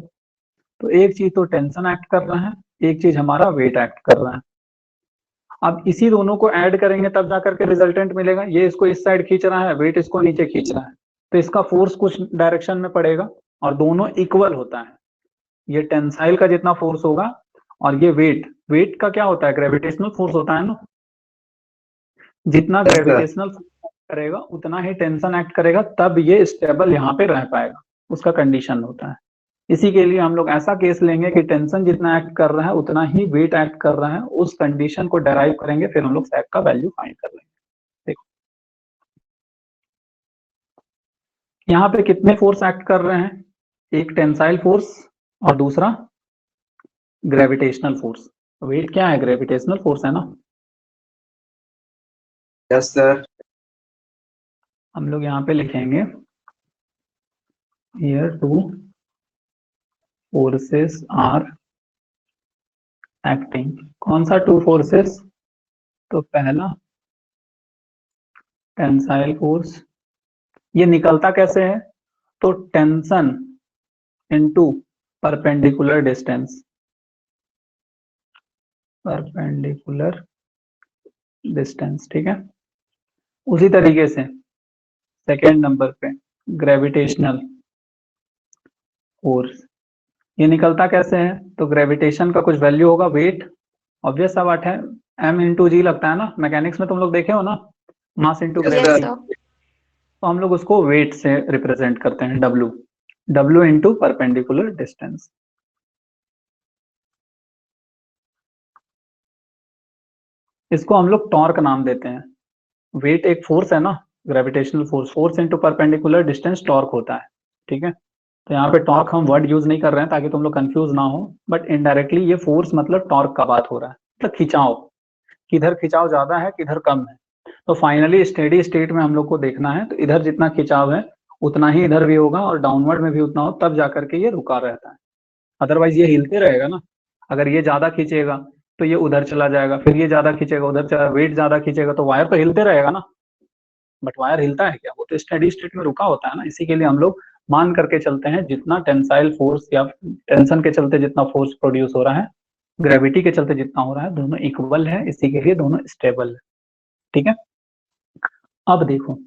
तो एक चीज तो टेंशन एक्ट कर रहा है, एक चीज हमारा वेट एक्ट कर रहा है। अब इसी दोनों को ऐड करेंगे तब जाकर के रिजल्टेंट मिलेगा। ये इसको इस साइड खींच रहा है, वेट इसको नीचे खींच रहा है, तो इसका फोर्स कुछ डायरेक्शन में पड़ेगा और दोनों इक्वल होता है। ये टेंसाइल का जितना फोर्स होगा और ये वेट का क्या होता है, ग्रेविटेशनल फोर्स होता है ना, जितना Yes, sir. ग्रेविटेशनल करेगा उतना ही टेंशन एक्ट करेगा, तब ये स्टेबल यहाँ पे रह पाएगा, उसका कंडीशन होता है। इसी के लिए हम लोग ऐसा केस लेंगे कि टेंशन जितना एक्ट कर रहा है उतना ही वेट एक्ट कर रहा है, उस कंडीशन को डेराइव करेंगे, फिर हम लोग सैग का वैल्यू फाइंड कर लेंगे। देखो यहाँ पे कितने फोर्स एक्ट कर रहे हैं, एक टेंसाइल फोर्स और दूसरा ग्रेविटेशनल फोर्स। वेट क्या है, ग्रेविटेशनल फोर्स है ना। Yes sir. हम लोग यहाँ पे लिखेंगे here two forces are acting. कौन सा टू फोर्सेस? तो पहला टेंसाइल फोर्स। ये निकलता कैसे है? तो tension into perpendicular distance, perpendicular distance, ठीक है। उसी तरीके से सेकेंड नंबर पे ग्रेविटेशनल फोर्स। ये निकलता कैसे है? तो ग्रेविटेशन का कुछ वैल्यू होगा, वेट, ऑब्वियस सा बात है, m इंटू जी लगता है ना, मैकेनिक्स में तुम लोग देखे हो ना, mass into Yes, yes gravity. Sir. तो हम लोग उसको वेट से रिप्रेजेंट करते हैं, W, W into perpendicular distance. इसको हम लोग टॉर्क नाम देते हैं। वेट एक फोर्स है ना, gravitational force, force into perpendicular distance torque होता है, ठीक है। तो यहाँ पे टॉर्क हम वर्ड यूज नहीं कर रहे हैं ताकि तुम लोग कंफ्यूज ना हो, बट इनडायरेक्टली ये फोर्स मतलब टॉर्क का बात हो रहा है, मतलब खिंचाव, किधर खिंचाव ज्यादा है किधर कम है। तो फाइनली स्टेडी स्टेट में हम लोग को देखना है, तो इधर जितना खिंचाव है उतना ही इधर भी होगा और डाउनवर्ड में भी उतना हो, तब जाकर के ये रुका रहता है। अदरवाइज ये हिलते रहेगा ना, अगर ये ज्यादा खींचेगा तो ये उधर चला जाएगा, फिर ये ज्यादा खींचेगा उधर चला, वेट ज्यादा खींचेगा तो वायर तो हिलते रहेगा ना। बट वायर हिलता है क्या? वो तो स्टेडी स्टेट में रुका होता है ना। इसी के लिए हम लोग मान करके चलते हैं जितना टेंसाइल फोर्स या टेंशन के चलते जितना फोर्स प्रोड्यूस हो रहा है, ग्रेविटी के चलते जितना हो रहा है, दोनों इक्वल है, इसी के लिए दोनों स्टेबल है, ठीक है। अब देखो,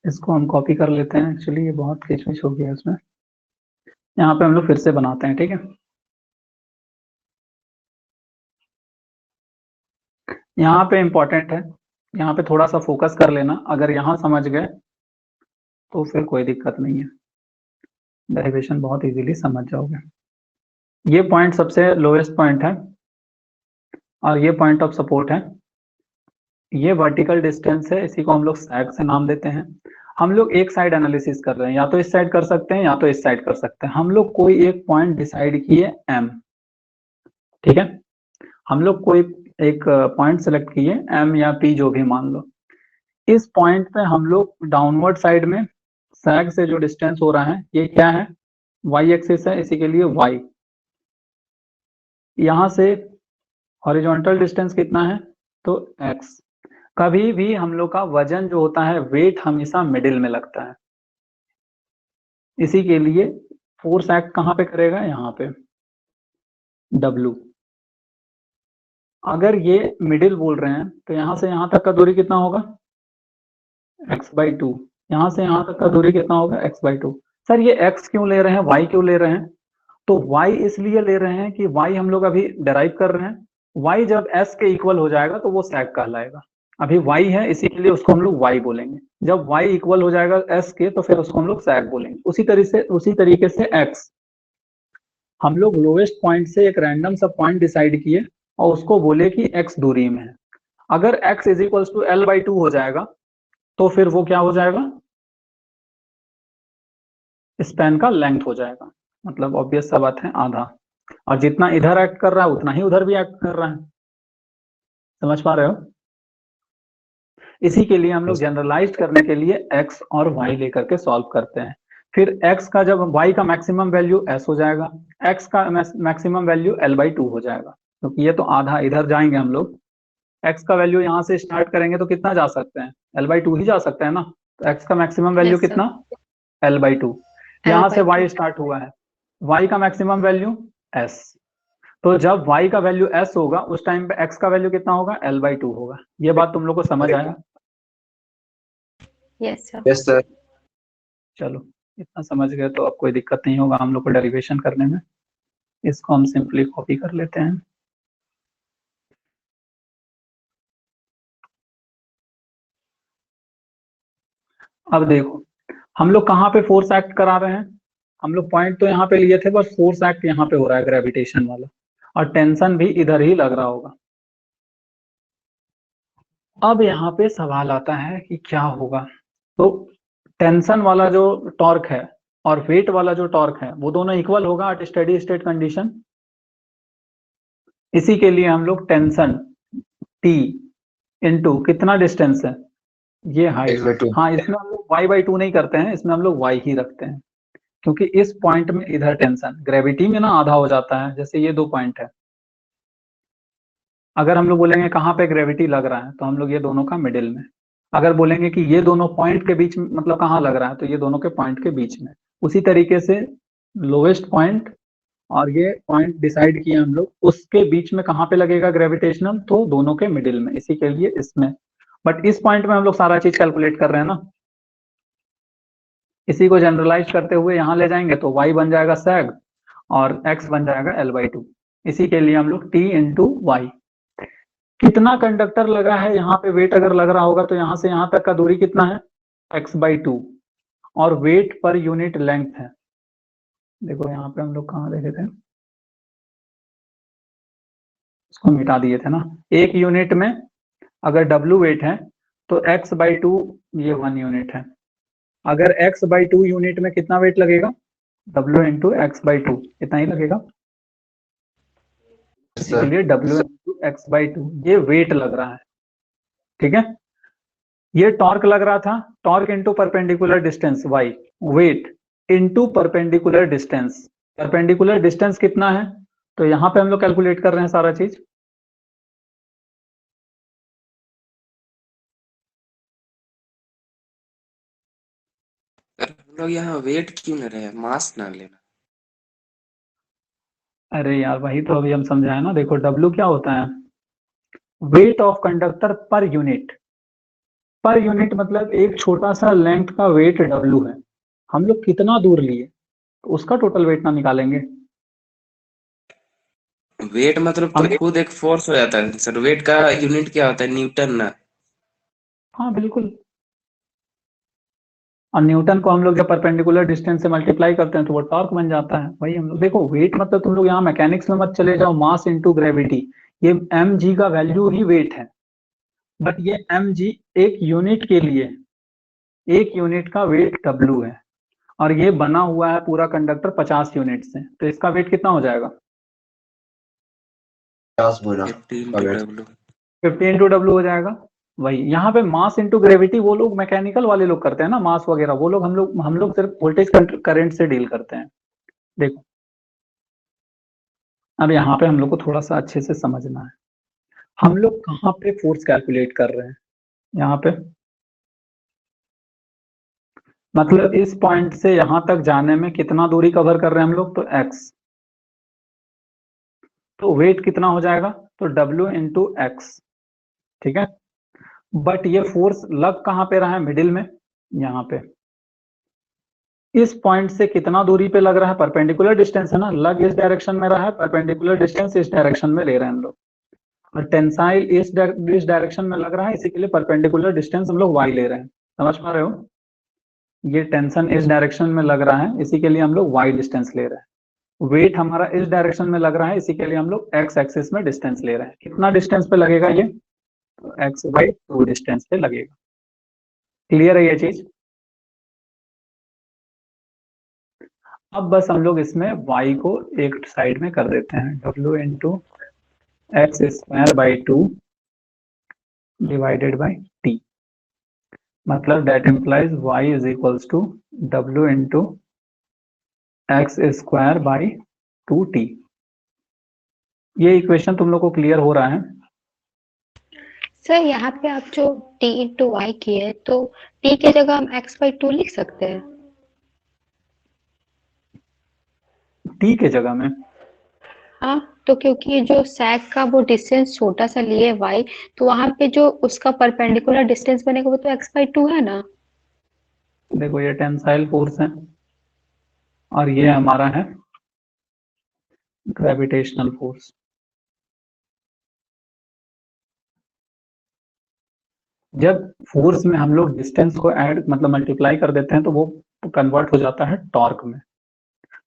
इसको हम कॉपी कर लेते हैं, एक्चुअली ये बहुत खिचमिच हो गया इसमें। यहाँ पे हम लोग फिर से बनाते हैं, ठीक है। यहाँ पे इंपॉर्टेंट है, यहाँ पे थोड़ा सा फोकस कर लेना, अगर यहाँ समझ गए तो फिर कोई दिक्कत नहीं है, डेरिवेशन बहुत इजीली समझ जाओगे। ये पॉइंट सबसे लोएस्ट पॉइंट है और ये पॉइंट ऑफ सपोर्ट है। ये वर्टिकल डिस्टेंस है, इसी को हम लोग सैग से नाम देते हैं। हम लोग एक साइड एनालिसिस कर रहे हैं, या तो इस साइड कर सकते हैं या तो इस साइड कर सकते हैं। हम लोग कोई एक पॉइंट डिसाइड किए m, ठीक है। हम लोग कोई एक पॉइंट सेलेक्ट किए m या p, जो भी मान लो। इस पॉइंट पे हम लोग डाउनवर्ड साइड में सैग से जो डिस्टेंस हो रहा है, ये क्या है? y एक्सिस है, इसी के लिए y। यहां से हॉरिजॉन्टल डिस्टेंस कितना है? तो x। कभी भी हम लोग का वजन जो होता है, वेट हमेशा मिडिल में लगता है, इसी के लिए फोर्स एक्ट कहां पे करेगा? यहाँ पे W। अगर ये मिडिल बोल रहे हैं तो यहां से यहां तक का दूरी कितना होगा? x/2। यहां से यहां तक का दूरी कितना होगा? x/2। सर ये x क्यों ले रहे हैं, y क्यों ले रहे हैं? तो y इसलिए ले रहे हैं कि y हम लोग अभी डेराइव कर रहे हैं, y जब s के इक्वल हो जाएगा तो वो सैग कहलाएगा। अभी y है, इसी के लिए उसको हम लोग y बोलेंगे। जब y इक्वल हो जाएगा s के तो फिर उसको हम लोग सैग बोलेंगे। उसी तरीके से x, हम लोग लोएस्ट पॉइंट से एक रैंडम सा पॉइंट डिसाइड किए और उसको बोले कि x दूरी में है। अगर x is equal to L/2 हो जाएगा तो फिर वो क्या हो जाएगा? स्पैन का लेंथ हो जाएगा, मतलब ऑब्वियस सा बात है, आधा। और जितना इधर एक्ट कर रहा है उतना ही उधर भी एक्ट कर रहा है, समझ पा रहे हो? इसी के लिए हम लोग जनरलाइज करने के लिए x और y लेकर के सॉल्व करते हैं। फिर x का जब y का मैक्सिमम वैल्यू s हो जाएगा, x का मैक्सिमम वैल्यू L/2 हो जाएगा, क्योंकि ये तो आधा, इधर जाएंगे हम लोग, x का वैल्यू यहाँ से स्टार्ट करेंगे तो कितना जा सकते हैं? L/2 ही जा सकते हैं ना। तो x का मैक्सिमम वैल्यू Yes, sir. कितना? L/2। यहाँ से y L/2. स्टार्ट हुआ है, y का मैक्सिमम वैल्यू s। तो जब y का वैल्यू s होगा उस टाइम पे x का वैल्यू कितना होगा? L/2 होगा। ये बात तुम लोग को समझ आया? Yes, sir. Yes, sir. चलो, इतना समझ गए तो अब कोई दिक्कत नहीं होगा हम लोग को डेरिवेशन करने में। इसको हम सिंपली कॉपी कर लेते हैं। अब देखो, हम लोग कहाँ पे फोर्स एक्ट करा रहे हैं? हम लोग पॉइंट तो यहाँ पे लिए थे, बस फोर्स एक्ट यहाँ पे हो रहा है ग्रेविटेशन वाला, और टेंशन भी इधर ही लग रहा होगा। अब यहाँ पे सवाल आता है कि क्या होगा। तो टेंशन वाला जो टॉर्क है और वेट वाला जो टॉर्क है वो दोनों इक्वल होगा एट स्टेडी स्टेट कंडीशन। इसी के लिए हम लोग टेंशन T इंटू कितना डिस्टेंस है? ये हाइट। X/2. हाँ, इसमें हम लोग y/2 नहीं करते हैं, इसमें हम लोग y ही रखते हैं, क्योंकि इस पॉइंट में इधर टेंशन, ग्रेविटी में ना आधा हो जाता है, जैसे ये 2 पॉइंट है। अगर हम लोग बोलेंगे कहाँ पे ग्रेविटी लग रहा है, तो हम लोग ये दोनों का मिडिल में। अगर बोलेंगे कि ये दोनों पॉइंट के बीच में, मतलब कहाँ लग रहा है, तो ये दोनों के पॉइंट के बीच में। उसी तरीके से लोवेस्ट पॉइंट और ये पॉइंट डिसाइड किया हम लोग, उसके बीच में कहाँ पे लगेगा ग्रेविटेशनल, तो दोनों के मिडिल में, इसी के लिए इसमें। बट इस पॉइंट में हम लोग सारा चीज कैलकुलेट कर रहे हैं ना, इसी को जनरलाइज करते हुए यहाँ ले जाएंगे तो y बन जाएगा sag और x बन जाएगा L/2। इसी के लिए हम लोग t इंटू वाई, कितना कंडक्टर लगा है यहाँ पे, वेट अगर लग रहा होगा तो यहाँ से यहाँ तक का दूरी कितना है, x/2, और वेट पर यूनिट लेंथ है। देखो यहाँ पे हम लोग कहाँ देखे थे, इसको मिटा दिए थे ना। 1 यूनिट में अगर w वेट है तो x/2 ये 1 यूनिट है। अगर x/2 यूनिट में कितना वेट लगेगा, w इंटू x/2 इतना ही लगेगा। इसलिए w इंटू x/2 ये वेट लग रहा है, ठीक है। ये टॉर्क लग रहा था, torque into perpendicular distance y, weight into perpendicular distance. Perpendicular distance कितना है, तो यहाँ पे हम लोग कैलकुलेट कर रहे हैं सारा चीज। हम लोग यहाँ वेट क्यों ले रहे हैं, मास ना लेना। अरे यार वही तो अभी हम समझाए ना। देखो W क्या होता है, weight of conductor per unit. Per unit मतलब एक छोटा सा लेंथ का वेट W है, हम लोग कितना दूर लिए तो उसका टोटल वेट ना निकालेंगे। वेट मतलब तो खुद एक फोर्स हो जाता है सर, वेट का यूनिट क्या होता है, न्यूटन ना। हाँ बिल्कुल, और न्यूटन को हम लोग जब परपेंडिकुलर डिस्टेंस से मल्टीप्लाई करते हैं तो वो टॉर्क बन जाता है। वही हम लोग, देखो वेट मतलब तुम लोग यहाँ मैकेनिक्स में मत चले जाओ, मास इंटू ग्रेविटी, ये mg का वैल्यू ही वेट है। बट ये mg एक यूनिट के लिए, एक यूनिट का वेट W है, और ये बना हुआ है पूरा कंडक्टर 50 यूनिट से, तो इसका वेट कितना हो जाएगा, 50 गुना 50 इंटू W हो जाएगा। वही यहाँ पे मास इंटू ग्रेविटी वो लोग मैकेनिकल वाले लोग करते हैं ना, मास वगैरह वो लोग, हम लोग सिर्फ वोल्टेज करंट से डील करते हैं। देखो अब यहाँ पे हम लोग को थोड़ा सा अच्छे से समझना है, हम लोग कहाँ पे फोर्स कैलकुलेट कर रहे हैं। यहाँ पे मतलब इस पॉइंट से यहाँ तक जाने में कितना दूरी कवर कर रहे हैं हम लोग, तो x, तो वेट कितना हो जाएगा, तो W इंटू एक्स, ठीक है। बट ये फोर्स लग कहाँ पे रहा है, मिडिल में, यहाँ पे। इस पॉइंट से कितना दूरी पे लग रहा है, परपेंडिकुलर डिस्टेंस है ना, लग इस डायरेक्शन में रहा है, परपेंडिकुलर डिस्टेंस इस डायरेक्शन में ले रहे हैं हम लोग, और टेंसाइल इस डायरेक्शन में लग रहा है, इसी के लिए परपेंडिकुलर डिस्टेंस हम लोग y ले रहे हैं। समझ पा रहे हो, ये टेंशन इस डायरेक्शन में लग रहा है, इसी के लिए हम लोग y डिस्टेंस ले रहे हैं। वेट हमारा इस डायरेक्शन में लग रहा है, इसी के लिए हम लोग x एक्सिस में डिस्टेंस ले रहे हैं। कितना डिस्टेंस पे लगेगा ये, तो x/2 डिस्टेंस पे लगेगा। क्लियर है ये चीज। अब बस हम लोग इसमें y को एक साइड में कर देते हैं, W into x²/2 divided by t, मतलब that implies y is equals to W into x²/2t। ये इक्वेशन तुम लोग को क्लियर हो रहा है। सर यहाँ पे आप जो t इंटू वाई किए, तो t की जगह हम x/2 लिख सकते हैं। t के जगह में, हाँ, तो क्योंकि जो सैग का वो डिस्टेंस छोटा सा लिए y, तो वहां पे जो उसका परपेंडिकुलर डिस्टेंस बनेगा वो तो x/2 है ना। देखो ये टेंसाइल फोर्स है और ये हमारा है ग्रेविटेशनल फोर्स। जब फोर्स में हम लोग डिस्टेंस को ऐड मतलब मल्टीप्लाई कर देते हैं तो वो कन्वर्ट हो जाता है टॉर्क में।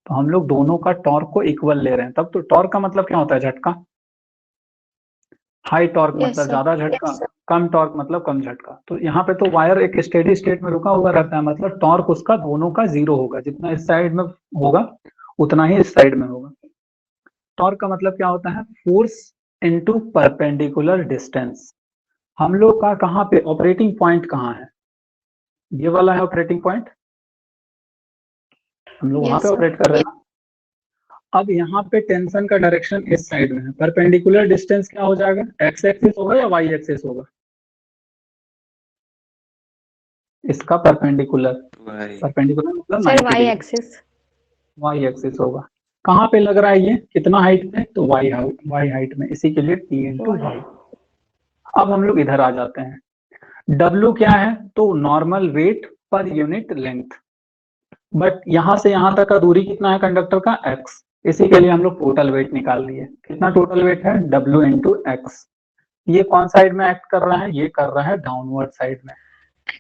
तो हम लोग दोनों का टॉर्क को इक्वल ले रहे हैं, तब तो टॉर्क का मतलब क्या होता है, झटका। हाई टॉर्क Yes, मतलब sir. ज्यादा झटका, कम टॉर्क मतलब कम झटका। तो यहाँ पे तो वायर एक स्टेडी स्टेट में रुका हुआ रहता है, मतलब टॉर्क उसका दोनों का 0 होगा, जितना इस साइड में होगा उतना ही इस साइड में होगा। टॉर्क का मतलब क्या होता है, फोर्स इनटू परपेंडिकुलर डिस्टेंस। हम लोग का कहाँ पे ऑपरेटिंग पॉइंट कहाँ है, ये वाला है ऑपरेटिंग पॉइंट। हम लोग वहां Yes, पे sir. ऑपरेट कर रहे हैं ना। अब यहाँ पे टेंशन का डायरेक्शन इस साइड में है, परपेंडिकुलर डिस्टेंस क्या हो जाएगा, एक्स एक्सिस होगा या वाई एक्सिस होगा, इसका परपेंडिकुलर, भाई परपेंडिकुलर मतलब Sir, 90 y degree, axis. Y axis होगा। कहाँ पे लग रहा है ये, कितना हाइट में, तो वाई हाइट में, इसी के लिए टी इंटू Y. वाई। अब हम लोग इधर आ जाते हैं, W क्या है, तो normal weight per unit length, but यहाँ से यहाँ तक का दूरी कितना है कंडक्टर का, x, इसी के लिए हम लोग टोटल वेट निकाल लिए। कितना टोटल वेट है, W इंटू एक्स। ये कौन साइड में एक्ट कर रहा है, ये कर रहा है डाउनवर्ड साइड में।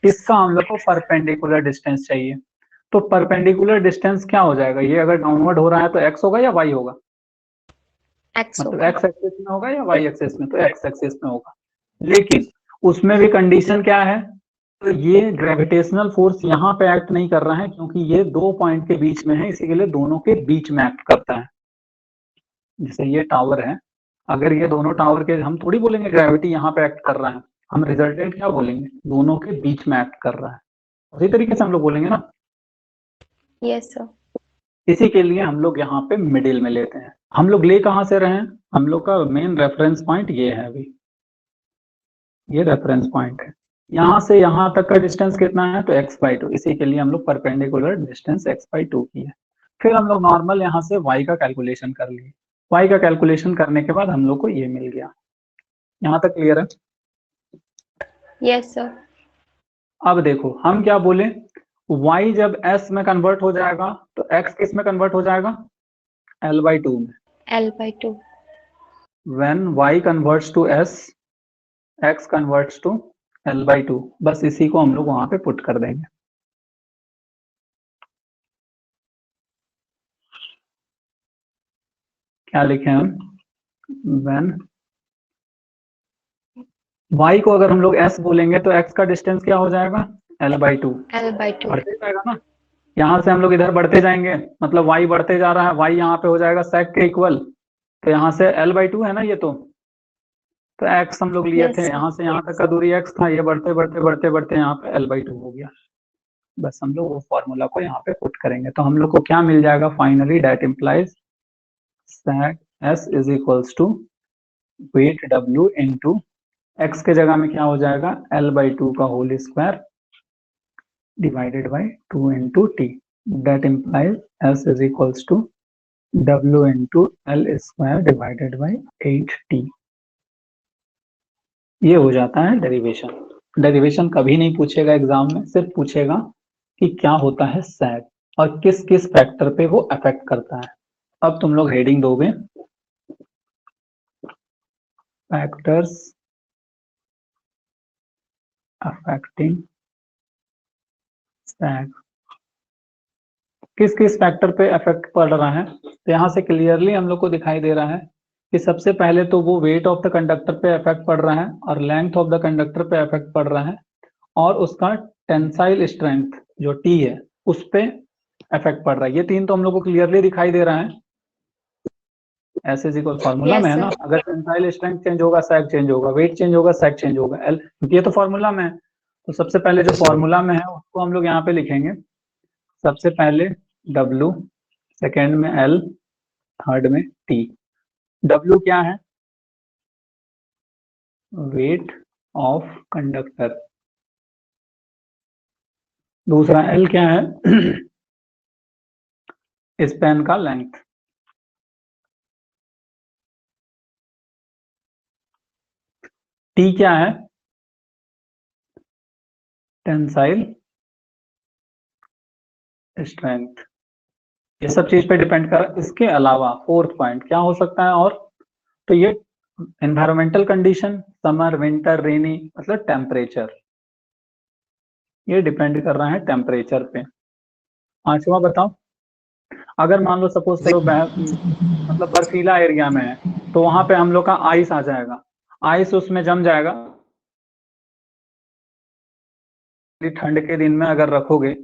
इसका हम लोग को परपेंडिकुलर डिस्टेंस चाहिए, तो परपेंडिकुलर डिस्टेंस क्या हो जाएगा, ये अगर डाउनवर्ड हो रहा है तो x होगा या y होगा, X मतलब होगा. x एक्सिस में होगा या y एक्सिस में, तो x एक्सिस में होगा। लेकिन उसमें भी कंडीशन क्या है, तो ये ग्रेविटेशनल फोर्स यहाँ पे एक्ट नहीं कर रहा है, क्योंकि ये 2 पॉइंट के बीच में है, इसी के लिए दोनों के बीच में एक्ट करता है। जैसे ये टावर है, अगर ये दोनों टावर के, हम थोड़ी बोलेंगे ग्रेविटी यहाँ पे एक्ट कर रहा है, हम रिजल्टेंट क्या बोलेंगे, दोनों के बीच में एक्ट कर रहा है, उसी तरीके से हम लोग बोलेंगे ना। Yes, sir. इसी के लिए हम लोग यहाँ पे मिडिल में लेते हैं। हम लोग ले कहाँ से रहे हैं, हम लोग का मेन रेफरेंस पॉइंट ये है, अभी ये रेफरेंस पॉइंट है, यहाँ से यहाँ तक का डिस्टेंस कितना है, तो x/2, इसी के लिए हम लोग परपेंडिकुलर डिस्टेंस x/2 की है। फिर हम लोग नॉर्मल यहाँ से y का कैलकुलेशन कर लिए, y का कैलकुलेशन करने के बाद हम लोग को ये मिल गया। यहाँ तक क्लियर है। Yes, sir. अब देखो हम क्या बोले, y जब s में कन्वर्ट हो जाएगा तो x किस में कन्वर्ट हो जाएगा, L/2 में। L/2. When y converts to s, x converts to L/2, बस इसी को हम लोग वहां पे पुट कर देंगे। क्या लिखे हम, when y को अगर हम लोग s बोलेंगे तो x का डिस्टेंस क्या हो जाएगा, L/2, L/2. बढ़ते जाएगा ना, यहाँ से हम लोग इधर बढ़ते जाएंगे, मतलब y बढ़ते जा रहा है, y यहाँ पे हो जाएगा sec के इक्वल, तो यहाँ से L/2 है ना ये, तो x हम लोग लिए Yes, थे, sir. यहाँ से यहाँ तक का दूरी x था, ये बढ़ते बढ़ते बढ़ते बढ़ते यहाँ पे L/2 हो गया। बस हम लोग वो फॉर्मूला को यहाँ पे पुट करेंगे, तो हम लोग को क्या मिल जाएगा finally, that implies sec s is equals to weight W into x के जगह में क्या हो जाएगा, L/2 का whole square divided by 2 into t, that implies s is equals to W into L square divided by 8t। ये हो जाता है डेरिवेशन। डेरिवेशन कभी नहीं पूछेगा एग्जाम में, सिर्फ पूछेगा कि क्या होता है सैग और किस किस फैक्टर पे वो अफेक्ट करता है। अब तुम लोग हेडिंग दोगे, फैक्टर्स अफेक्टिंग सैग, किस किस फैक्टर पे इफेक्ट पड़ रहा है, तो यहाँ से क्लियरली हम लोग को दिखाई दे रहा है कि सबसे पहले तो वो वेट ऑफ द कंडक्टर पे इफेक्ट पड़ रहा है और लेंथ ऑफ द कंडक्टर पे इफेक्ट पड़ रहा है और उसका टेंसाइल स्ट्रेंथ जो टी है उस पे इफेक्ट पड़ रहा है। ये तीन तो हम लोग को क्लियरली दिखाई दे रहा है, ऐसे इक्वल फॉर्मूला Yes, में है ना, sir. अगर टेंसाइल स्ट्रेंथ चेंज होगा सैग चेंज होगा, वेट चेंज होगा सैग चेंज होगा, एल, क्योंकि ये तो फॉर्मूला में है। तो सबसे पहले जो फॉर्मूला में है उसको हम लोग यहाँ पे लिखेंगे, सबसे पहले W, सेकेंड में L, थर्ड में T। W क्या है, वेट ऑफ कंडक्टर, दूसरा L क्या है, स्पैन का लेंथ, T क्या है, टेंसाइल स्ट्रेंथ। ये सब चीज पे डिपेंड कर रहा है। इसके अलावा फोर्थ पॉइंट क्या हो सकता है, और तो ये एनवायरमेंटल कंडीशन, समर विंटर रेनी, मतलब टेम्परेचर, ये डिपेंड कर रहा है टेम्परेचर पे। पांचवा बताओ, अगर मान लो सपोज करो मतलब बर्फीला एरिया में है तो वहां पे हम लोग का आइस आ जाएगा, आइस उसमें जम जाएगा, ठंड के दिन में अगर रखोगे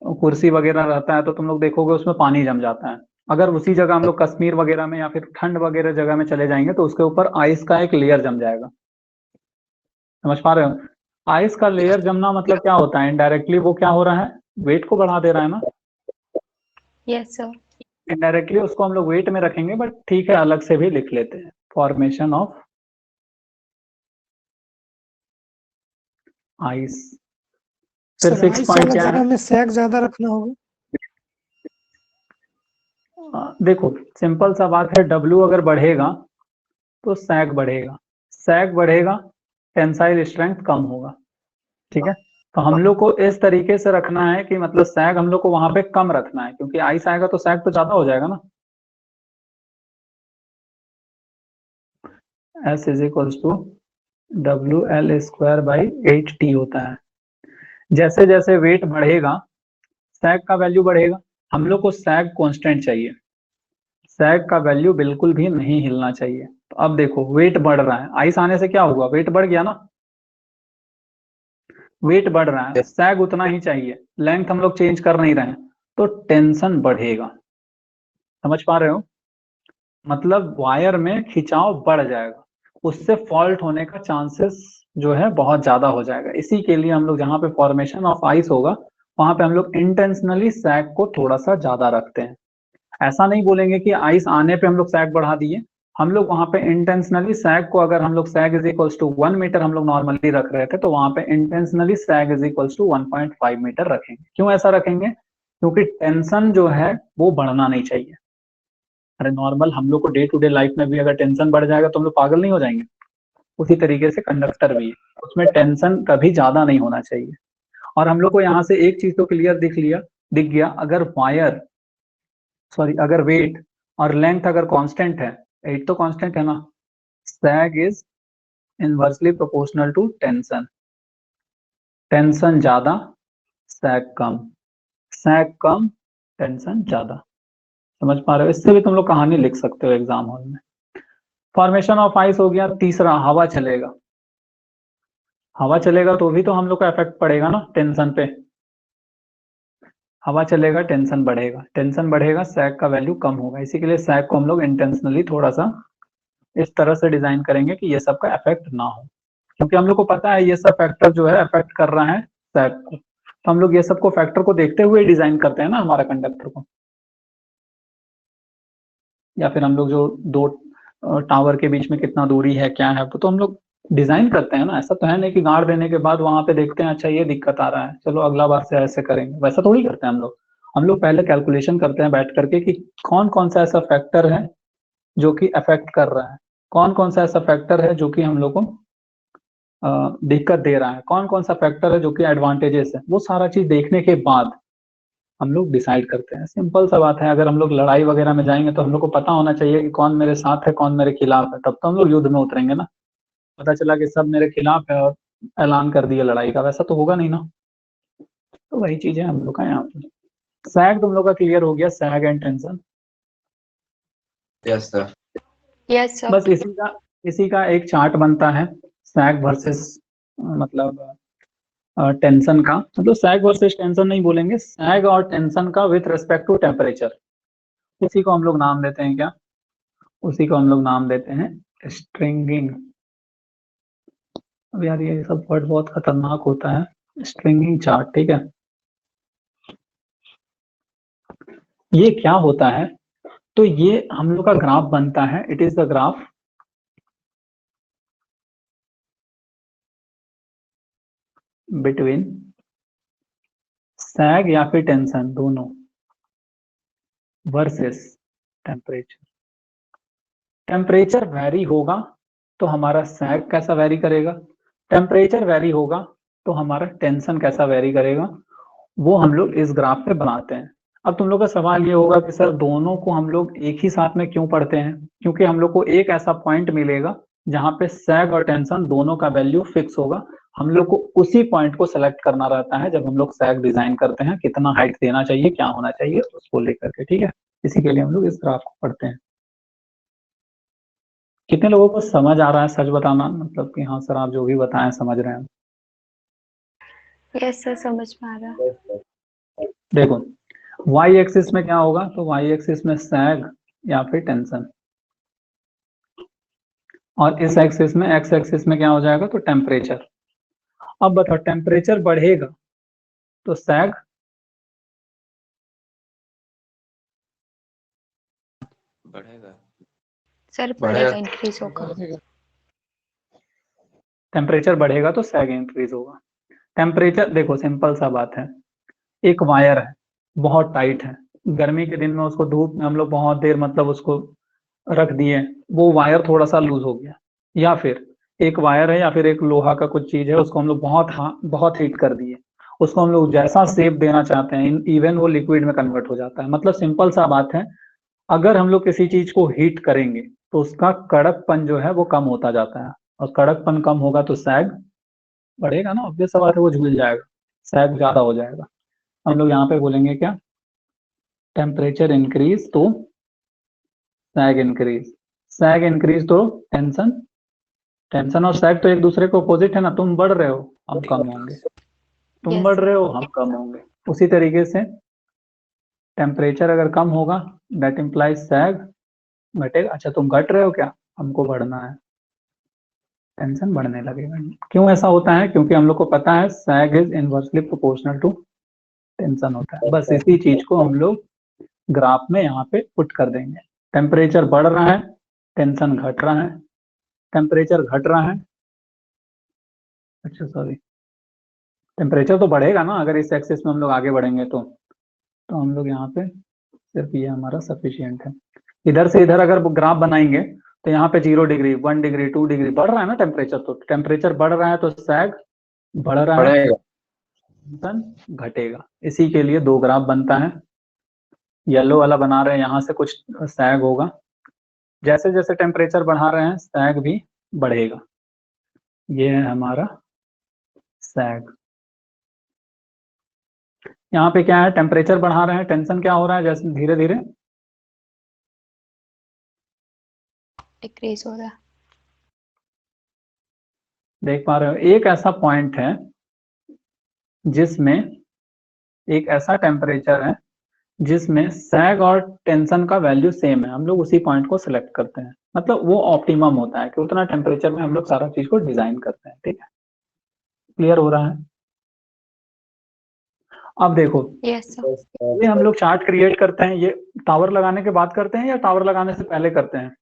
कुर्सी वगैरह रहता है तो तुम लोग देखोगे उसमें पानी जम जाता है। अगर उसी जगह हम लोग कश्मीर वगैरह में या फिर ठंड वगैरह जगह में चले जाएंगे तो उसके ऊपर आइस का एक लेयर जम जाएगा। समझ पा रहे हो, आइस का लेयर जमना मतलब क्या होता है, इनडायरेक्टली वो क्या हो रहा है, वेट को बढ़ा दे रहा है ना। Yes sir. इनडायरेक्टली उसको हम लोग वेट में रखेंगे, बट ठीक है अलग से भी लिख लेते हैं। Formation of ice. फिर सर 6 आइस पॉइंट वाला क्या जगह है? में सैग ज्यादा रखना होगा। देखो सिंपल सा बात है, W अगर बढ़ेगा तो सैग बढ़ेगा, सैग बढ़ेगा टेंसाइल स्ट्रेंथ कम होगा। ठीक है, तो हम लोग को इस तरीके से रखना है कि मतलब सैग हम लोग को वहां पे कम रखना है, क्योंकि आइस आएगा तो सैग तो ज्यादा हो जाएगा ना। S is equals to WL² / 8T होता है। जैसे जैसे वेट बढ़ेगा सैग का वैल्यू बढ़ेगा। हम लोग को सैग कांस्टेंट चाहिए, सैग का वैल्यू बिल्कुल भी नहीं हिलना चाहिए। तो अब देखो वेट बढ़ रहा है, आइस आने से क्या हुआ, वेट बढ़ गया ना, वेट बढ़ रहा है, सैग उतना ही चाहिए, लेंथ हम लोग चेंज कर नहीं रहे हैं, तो टेंशन बढ़ेगा। समझ पा रहे हो? मतलब वायर में खिंचाव बढ़ जाएगा, उससे फॉल्ट होने का चांसेस जो है बहुत ज्यादा हो जाएगा। इसी के लिए हम लोग जहाँ पे फॉर्मेशन ऑफ आइस होगा वहां पे हम लोग इंटेंशनली सैग को थोड़ा सा ज्यादा रखते हैं। ऐसा नहीं बोलेंगे कि आइस आने पे हम लोग सैग बढ़ा दिए, हम लोग वहां पे इंटेंशनली सैग को, अगर हम लोग sag is equals to 1 metre हम लोग नॉर्मली रख रहे थे, तो वहां पे intentionally sag is equals to 1.5 metre रखेंगे। क्यों ऐसा रखेंगे? क्योंकि टेंशन जो है वो बढ़ना नहीं चाहिए। अरे नॉर्मल हम लोग को डे टू डे लाइफ में भी अगर टेंशन बढ़ जाएगा तो हम लोग पागल नहीं हो जाएंगे? उसी तरीके से कंडक्टर भी है, उसमें टेंशन कभी ज्यादा नहीं होना चाहिए। और हम लोग को यहाँ से एक चीज तो क्लियर दिख गया, अगर वेट और लेंथ अगर कांस्टेंट है, वेट तो कांस्टेंट है ना, sag is inversely proportional to tension. Tension ज्यादा सैग कम, सैग कम टेंशन ज्यादा। समझ पा रहे हो? इससे भी तुम लोग कहानी लिख सकते हो एग्जाम हॉल में। फॉर्मेशन ऑफ आइस हो गया। तीसरा, हवा चलेगा। हवा चलेगा तो भी तो हम लोग का इफेक्ट पड़ेगा ना टेंशन पे। हवा चलेगा टेंशन बढ़ेगा, टेंशन बढ़ेगा सैग का वैल्यू कम होगा। इसी के लिए सैग को हम लोग इंटेंशनली थोड़ा सा इस तरह से डिजाइन करेंगे कि ये सब का इफेक्ट ना हो, क्योंकि हम लोग को पता है ये सब फैक्टर जो है इफेक्ट कर रहा है सैग को। तो हम लोग ये सब को फैक्टर को देखते हुए डिजाइन करते हैं ना हमारा कंडक्टर को। या फिर हम लोग जो दो टावर के बीच में कितना दूरी है क्या है, तो हम लोग डिजाइन करते हैं ना। ऐसा तो है नहीं कि गाड़ देने के बाद वहां पे देखते हैं अच्छा ये दिक्कत आ रहा है, चलो अगला बार से ऐसे करेंगे, वैसा थोड़ी करते हैं हम लोग। हम लोग पहले कैलकुलेशन करते हैं बैठ करके कि कौन कौन सा ऐसा फैक्टर है जो कि अफेक्ट कर रहा है, कौन कौन सा ऐसा फैक्टर है जो कि हम लोग को दिक्कत दे रहा है, कौन कौन सा फैक्टर है जो कि एडवांटेजेस है। वो सारा चीज देखने के बाद हम लोग डिसाइड करते हैं। सिंपल सा बात है, अगर हम लोग लड़ाई वगैरह में जाएंगे तो हम लोग को पता होना चाहिए कि कौन मेरे साथ है कौन मेरे खिलाफ है, तब तो हम लोग युद्ध में उतरेंगे ना। पता चला कि सब मेरे खिलाफ है और ऐलान कर दिया लड़ाई का, वैसा तो होगा नहीं ना। तो वही चीज है हम लोग का यहाँ पे। सैग तुम लोग का क्लियर हो गया, sag and tension. Yes, sir. Yes sir. बस इसी का एक चार्ट बनता है, सैग वर्सेस मतलब टेंशन का। मतलब सैग वर्सेस टेंशन नहीं बोलेंगे, सैग और टेंशन का विथ रिस्पेक्ट टू टेम्परेचर। उसी को हम लोग नाम देते हैं क्या? उसी को हम लोग नाम देते हैं स्ट्रिंगिंग। अब यार ये सब वर्ड बहुत खतरनाक होता है, स्ट्रिंगिंग चार्ट। ठीक है, ये क्या होता है? तो ये हम लोग का ग्राफ बनता है, it is the graph between sag या फिर टेंशन दोनों वर्सेस टेम्परेचर। टेम्परेचर वैरी होगा तो हमारा सैग कैसा वैरी करेगा, टेम्परेचर वैरी होगा तो हमारा टेंशन कैसा वैरी करेगा, वो हम लोग इस ग्राफ पे बनाते हैं। अब तुम लोग का सवाल ये होगा कि सर दोनों को हम लोग एक ही साथ में क्यों पढ़ते हैं? क्योंकि हम लोग को एक ऐसा पॉइंट मिलेगा जहां पे सैग और टेंशन दोनों का वैल्यू फिक्स होगा। हम लोग को उसी पॉइंट को सेलेक्ट करना रहता है जब हम लोग सैग डिजाइन करते हैं, कितना हाइट देना चाहिए क्या होना चाहिए उसको लेकर के। ठीक है, इसी के लिए हम लोग इस ग्राफ को पढ़ते हैं। कितने लोगों को समझ आ रहा है सच बताना, मतलब कि हाँ सर आप जो भी बताएं समझ रहे हैं? यस सर, समझ में आ रहा। Yes, sir. देखो वाई एक्सिस में क्या होगा, तो वाई एक्सिस में सैग या फिर टेंशन, और इस एक्सिस में एक्स एक्सिस में क्या हो जाएगा, तो टेम्परेचर। अब बताओ टेम्परेचर बढ़ेगा तो सैग बढ़ेगा। सर बढ़ेगा। बढ़ेगा, इंक्रीज होगा। टेम्परेचर बढ़ेगा तो सैग इंक्रीज होगा। टेम्परेचर देखो सिंपल सा बात है, एक वायर है बहुत टाइट है, गर्मी के दिन में उसको धूप में हम लोग बहुत देर मतलब उसको रख दिए, वो वायर थोड़ा सा लूज हो गया, या फिर एक वायर है या फिर एक लोहा का कुछ चीज है उसको हम लोग बहुत हीट कर दिए, उसको हम लोग जैसा शेप देना चाहते हैं इवन वो लिक्विड में कन्वर्ट हो जाता है। मतलब सिंपल सा बात है, अगर हम लोग किसी चीज को हीट करेंगे तो उसका कड़कपन जो है वो कम होता जाता है, और कड़कपन कम होगा तो सैग बढ़ेगा ना, ऑब्वियस सा बात है, वो झूल जाएगा, सैग ज्यादा हो जाएगा। हम लोग यहाँ पे बोलेंगे क्या, टेम्परेचर इंक्रीज तो सैग इंक्रीज, सैग इंक्रीज तो टेंशन, टेंशन और सैग तो एक दूसरे के अपोजिट है ना, तुम बढ़ रहे हो हम कम होंगे, तुम यस बढ़ सर। रहे हो हम कम होंगे। उसी तरीके से टेम्परेचर अगर कम होगा दैट इम्प्लाइज सैग घटेगा। अच्छा तुम घट रहे हो क्या, हमको बढ़ना है, टेंशन बढ़ने लगेगा। क्यों ऐसा होता है, क्योंकि हम लोग को पता है sag is inversely proportional to tension होता है। बस इसी चीज को हम लोग ग्राफ में यहाँ पे पुट कर देंगे, टेम्परेचर बढ़ रहा है टेंशन घट रहा है, टेम्परेचर घट रहा है, अच्छा सॉरी टेम्परेचर तो बढ़ेगा ना अगर इस एक्सिस में हम लोग आगे बढ़ेंगे तो हम लोग यहाँ पे सिर्फ ये हमारा सफिशियंट है। इधर से इधर अगर ग्राफ बनाएंगे तो यहाँ पे 0 डिग्री 1 डिग्री 2 डिग्री बढ़ रहा है ना टेम्परेचर, तो टेम्परेचर बढ़ रहा है तो सैग बढ़ रहा है, बढ़ेगा। टेंशन घटेगा। इसी के लिए दो ग्राफ बनता है, येलो वाला बना रहे हैं यहाँ से कुछ सैग होगा, जैसे जैसे टेम्परेचर बढ़ा रहे हैं सैग भी बढ़ेगा, ये है हमारा सैग। यहाँ पे क्या है, टेम्परेचर बढ़ा रहे हैं टेंशन क्या हो रहा है, जैसे धीरे धीरे डिक्रीज हो रहा है। देख पा रहे हो, एक ऐसा पॉइंट है जिसमें एक ऐसा टेम्परेचर है जिसमें सैग और टेंशन का वैल्यू सेम है, हम लोग उसी पॉइंट को सिलेक्ट करते हैं, मतलब वो ऑप्टिमम होता है कि उतना टेम्परेचर में हम लोग सारा चीज को डिजाइन करते हैं। ठीक है, क्लियर हो रहा है। अब देखो यस सर। ये हम लोग चार्ट क्रिएट करते हैं, ये टावर लगाने के बाद करते हैं या टावर लगाने से पहले करते हैं?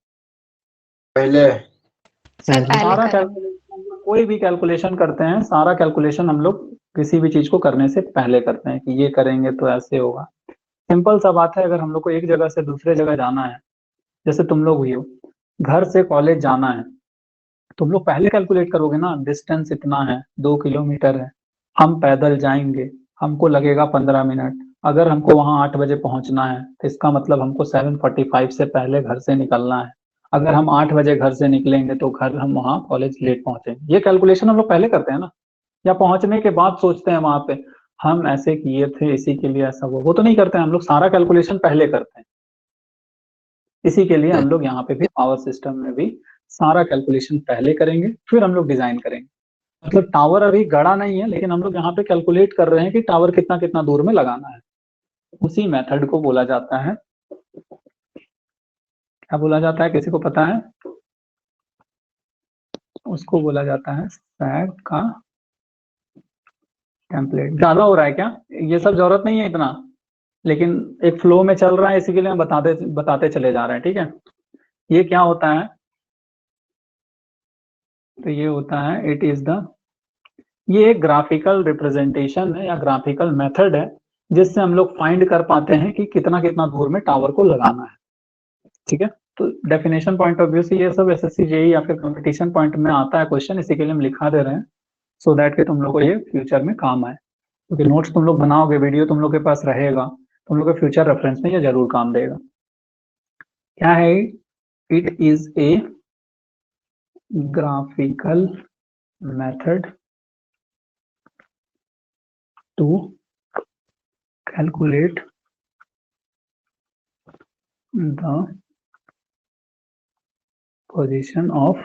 पहले सर पहले सारा करें। कैलकुलेशन, कोई भी कैलकुलेशन करते हैं, सारा कैलकुलेशन हम लोग किसी भी चीज को करने से पहले करते हैं कि ये करेंगे तो ऐसे होगा। सिंपल सा बात है, अगर हम लोग को एक जगह से दूसरे जगह जाना है, जैसे तुम लोग हुई हो, घर से कॉलेज जाना है, तुम लोग पहले कैलकुलेट करोगे ना, डिस्टेंस इतना है 2 किलोमीटर है, हम पैदल जाएंगे, हमको लगेगा 15 मिनट, अगर हमको वहां 8 बजे पहुंचना है तो इसका मतलब हमको 7:45 से पहले घर से निकलना है, अगर हम 8 बजे घर से निकलेंगे तो घर हम वहाँ कॉलेज लेट पहुंचेंगे। ये कैलकुलेशन हम लोग पहले करते हैं ना, या पहुंचने के बाद सोचते हैं वहां पे हम ऐसे किए थे इसी के लिए ऐसा हुआ, वो तो नहीं करते हैं हम लोग, सारा कैलकुलेशन पहले करते हैं। इसी के लिए हम लोग यहाँ पे भी पावर सिस्टम में भी सारा कैलकुलेशन पहले करेंगे फिर हम लोग डिजाइन करेंगे। मतलब टावर अभी गड़ा नहीं है लेकिन हम लोग यहाँ पे कैलकुलेट कर रहे हैं कि टावर कितना कितना दूर में लगाना है, उसी मेथड को बोला जाता है, क्या बोला जाता है, किसी को पता है? उसको बोला जाता है सैग का टेम्पलेट। ज्यादा हो रहा है क्या, ये सब जरूरत नहीं है इतना, लेकिन एक फ्लो में चल रहा है इसी के लिए हम बताते बताते चले जा रहे हैं। ठीक है, ये क्या होता है, तो ये होता है इट इज द, ये एक ग्राफिकल रिप्रेजेंटेशन है या ग्राफिकल मेथड है जिससे हम लोग फाइंड कर पाते हैं कि कितना कितना दूर में टावर को लगाना है। ठीक है, तो डेफिनेशन पॉइंट ऑफ व्यू से ये सब एसएससी जेई या फिर कंपटीशन पॉइंट में आता है क्वेश्चन, इसी के लिए हम लिखा दे रहे हैं सो दैट कि तुम लोग को ये फ्यूचर में काम आए, क्योंकि नोट्स तुम लोग बनाओगे, वीडियो तुम लोग के पास रहेगा, तुम लोग के फ्यूचर रेफरेंस में ये जरूर काम देगा। क्या है, it is a graphical method to calculate the position of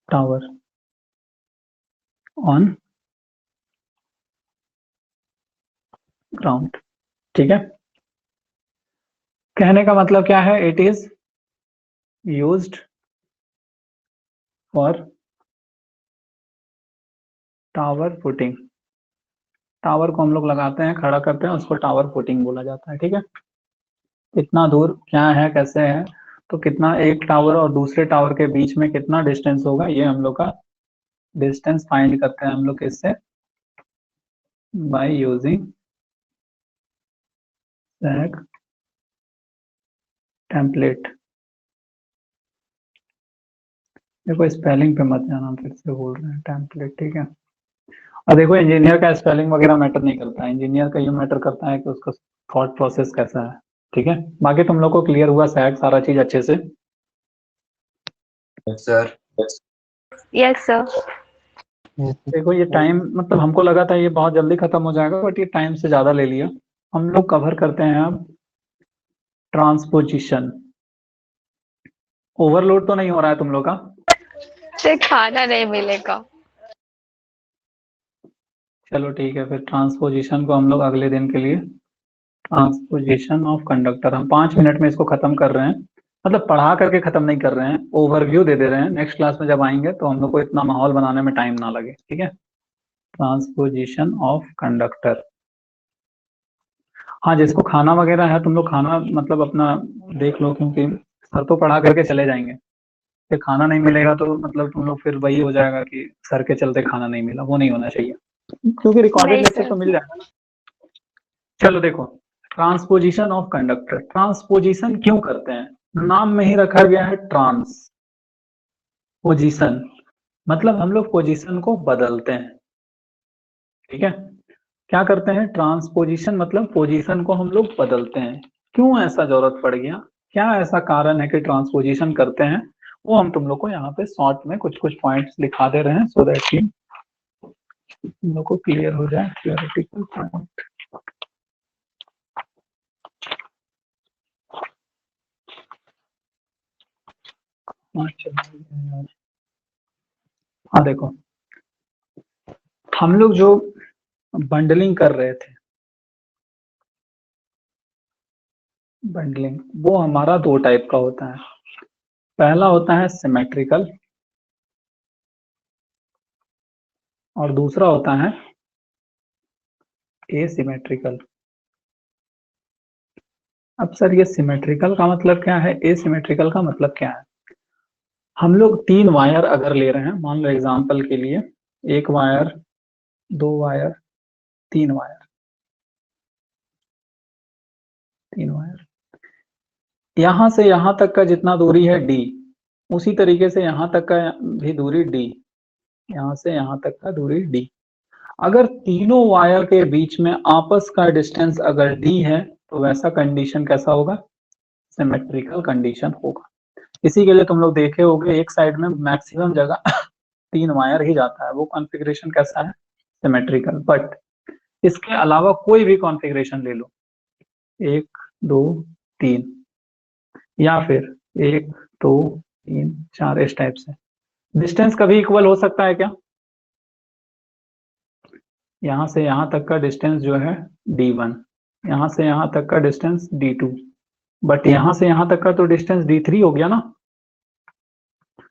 tower on ground। ठीक है, कहने का मतलब क्या है, it is used for tower footing, tower को हम लोग लगाते हैं, खड़ा करते हैं, उसको टावर फुटिंग बोला जाता है। ठीक है, कितना दूर क्या है कैसे है, तो कितना एक टावर और दूसरे टावर के बीच में कितना डिस्टेंस होगा, ये हम लोग का डिस्टेंस फाइंड करते हैं हम लोग किससे, बाय यूजिंग सैग टेम्पलेट। देखो स्पेलिंग पे मत जाना, फिर से बोल रहे हैं टेम्पलेट, ठीक है। और देखो इंजीनियर का स्पेलिंग वगैरह मैटर नहीं करता है, इंजीनियर का ये मैटर करता है कि उसका थॉट प्रोसेस कैसा है, ठीक है। बाकी तुम लोग को क्लियर हुआ सैग सारा चीज अच्छे से? Sir yes sir. देखो ये टाइम मतलब हमको लगा था ये बहुत जल्दी खत्म हो जाएगा, बट ये टाइम से ज्यादा ले लिया। हम लोग कवर करते हैं अब ट्रांसपोजिशन। ओवरलोड तो नहीं हो रहा है तुम लोग का? से खाना नहीं मिलेगा। चलो ठीक है, फिर ट्रांसपोजिशन को हम लोग अगले दिन के लिए, ट्रांसपोजिशन ऑफ कंडक्टर, हम 5 मिनट में इसको खत्म कर रहे हैं। मतलब पढ़ा करके खत्म नहीं कर रहे हैं, ओवरव्यू दे दे रहे हैं। नेक्स्ट क्लास में जब आएंगे तो हम लोग को इतना माहौल बनाने में टाइम ना लगे, ठीक है। Transposition of conductor. हाँ जिसको खाना वगैरह है तुम लोग खाना मतलब अपना देख लो, क्योंकि सर तो पढ़ा करके चले जाएंगे, फिर खाना नहीं मिलेगा तो मतलब तुम लोग फिर वही हो जाएगा कि सर के चलते खाना नहीं मिला, वो नहीं होना चाहिए, क्योंकि रिकॉर्डेड नहीं लेक्चर सर। तो मिल जाएगा ना। चलो देखो, ट्रांसपोजिशन ऑफ कंडक्टर। ट्रांसपोजिशन क्यों करते हैं, नाम में ही रखा गया है ट्रांस पोजीशन, मतलब हम लोग पोजीशन को बदलते हैं, ठीक है। क्या करते हैं, ट्रांसपोजिशन मतलब पोजीशन को हम लोग बदलते हैं। क्यों ऐसा जरूरत पड़ गया, क्या ऐसा कारण है कि ट्रांसपोजिशन करते हैं, वो हम तुम लोग को यहाँ पे शॉर्ट में कुछ कुछ पॉइंट्स लिखा दे रहे हैं, सो दैट कि तुम लोग को क्लियर हो जाए थियोरेटिकल पॉइंट। हाँ देखो, हम लोग जो बंडलिंग कर रहे थे, बंडलिंग वो हमारा 2 टाइप का होता है। पहला होता है सिमेट्रिकल और दूसरा होता है एसिमेट्रिकल। अब सर ये सिमेट्रिकल का मतलब क्या है, एसिमेट्रिकल का मतलब क्या है? हम लोग 3 वायर अगर ले रहे हैं, मान लो एग्जांपल के लिए 1 वायर 2 वायर 3 वायर, 3 वायर, यहां से यहां तक का जितना दूरी है d, उसी तरीके से यहां तक का भी दूरी d, यहां से यहां तक का दूरी d। अगर तीनों वायर के बीच में आपस का डिस्टेंस अगर d है तो वैसा कंडीशन कैसा होगा, सिमेट्रिकल कंडीशन होगा। इसी के लिए तुम लोग देखे होंगे एक साइड में मैक्सिमम जगह 3 वायर ही जाता है, वो कॉन्फ़िगरेशन कैसा है, सिमेट्रिकल। बट इसके अलावा कोई भी कॉन्फ़िगरेशन ले लो, 1 2 3 या फिर 1 2 3 4 इस टाइप से, डिस्टेंस कभी इक्वल हो सकता है क्या? यहाँ से यहाँ तक का डिस्टेंस जो है d1, यहाँ से यहाँ तक का डिस्टेंस d2, बट यहाँ से यहाँ तक का तो डिस्टेंस d3 हो गया ना।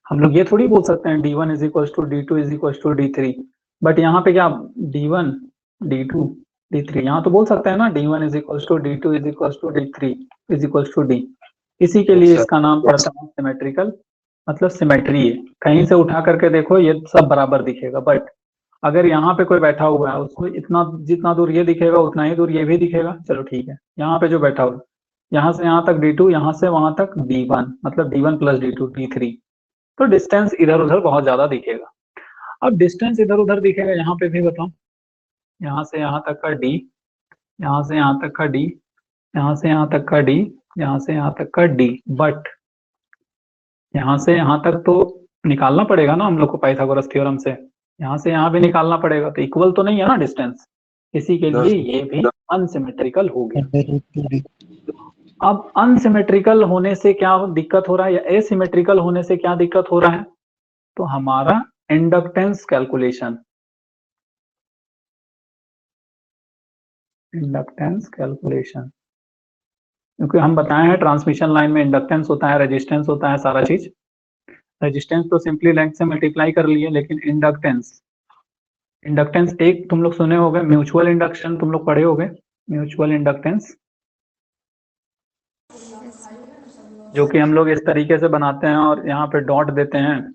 हम लोग ये थोड़ी बोल सकते हैं d1 is equal to d2 is equal to d3, but यहाँ पे क्या d1 d2 d3, यहाँ तो बोल सकते हैं ना d1 is equal to d2 is equal to d3 is equal to d। इसी के लिए इसका नाम पड़ता है सिमेट्रिकल, मतलब सिमेट्री है। कहीं से उठा करके देखो ये सब बराबर दिखेगा, बट अगर यहाँ पे कोई बैठा हुआ है उसको इतना जितना दूर ये दिखेगा उतना ही दूर ये भी दिखेगा, चलो ठीक है। यहाँ पे जो बैठा हुआ यहाँ से यहाँ तक d2, यहाँ से वहां तक d1, मतलब d1 प्लस d2 d3, तो डिस्टेंस इधर उधर बहुत ज्यादा दिखेगा। अब डिस्टेंस इधर उधर दिखेगा, यहाँ पे भी बताओ, यहाँ से यहाँ तक का d, यहाँ से यहाँ तक का d, यहाँ से यहाँ तक का d, यहाँ से यहाँ तक का d, बट यहाँ से यहाँ तक तो निकालना पड़ेगा ना हम लोग को पाइथागोरस थ्योरम से, यहाँ से यहाँ भी निकालना पड़ेगा, तो इक्वल तो नहीं है ना डिस्टेंस, इसी के लिए ये भी अनसिमेट्रिकल हो गया। अब अनसिमेट्रिकल होने से क्या दिक्कत हो रहा है, या एसिमेट्रिकल होने से क्या दिक्कत हो रहा है, तो हमारा इंडक्टेंस कैलकुलेशन, इंडक्टेंस कैलकुलेशन, क्योंकि हम बताए हैं ट्रांसमिशन लाइन में इंडक्टेंस होता है, रेजिस्टेंस होता है, सारा चीज। रेजिस्टेंस तो सिंपली लेंथ से मल्टीप्लाई कर लिए, लेकिन इंडक्टेंस, इंडक्टेंस एक तुम लोग सुने होंगे, म्यूचुअल इंडक्शन तुम लोग पढ़े होंगे, म्यूचुअल इंडक्टेंस। जो कि हम लोग इस तरीके से बनाते हैं और यहाँ पे डॉट देते हैं,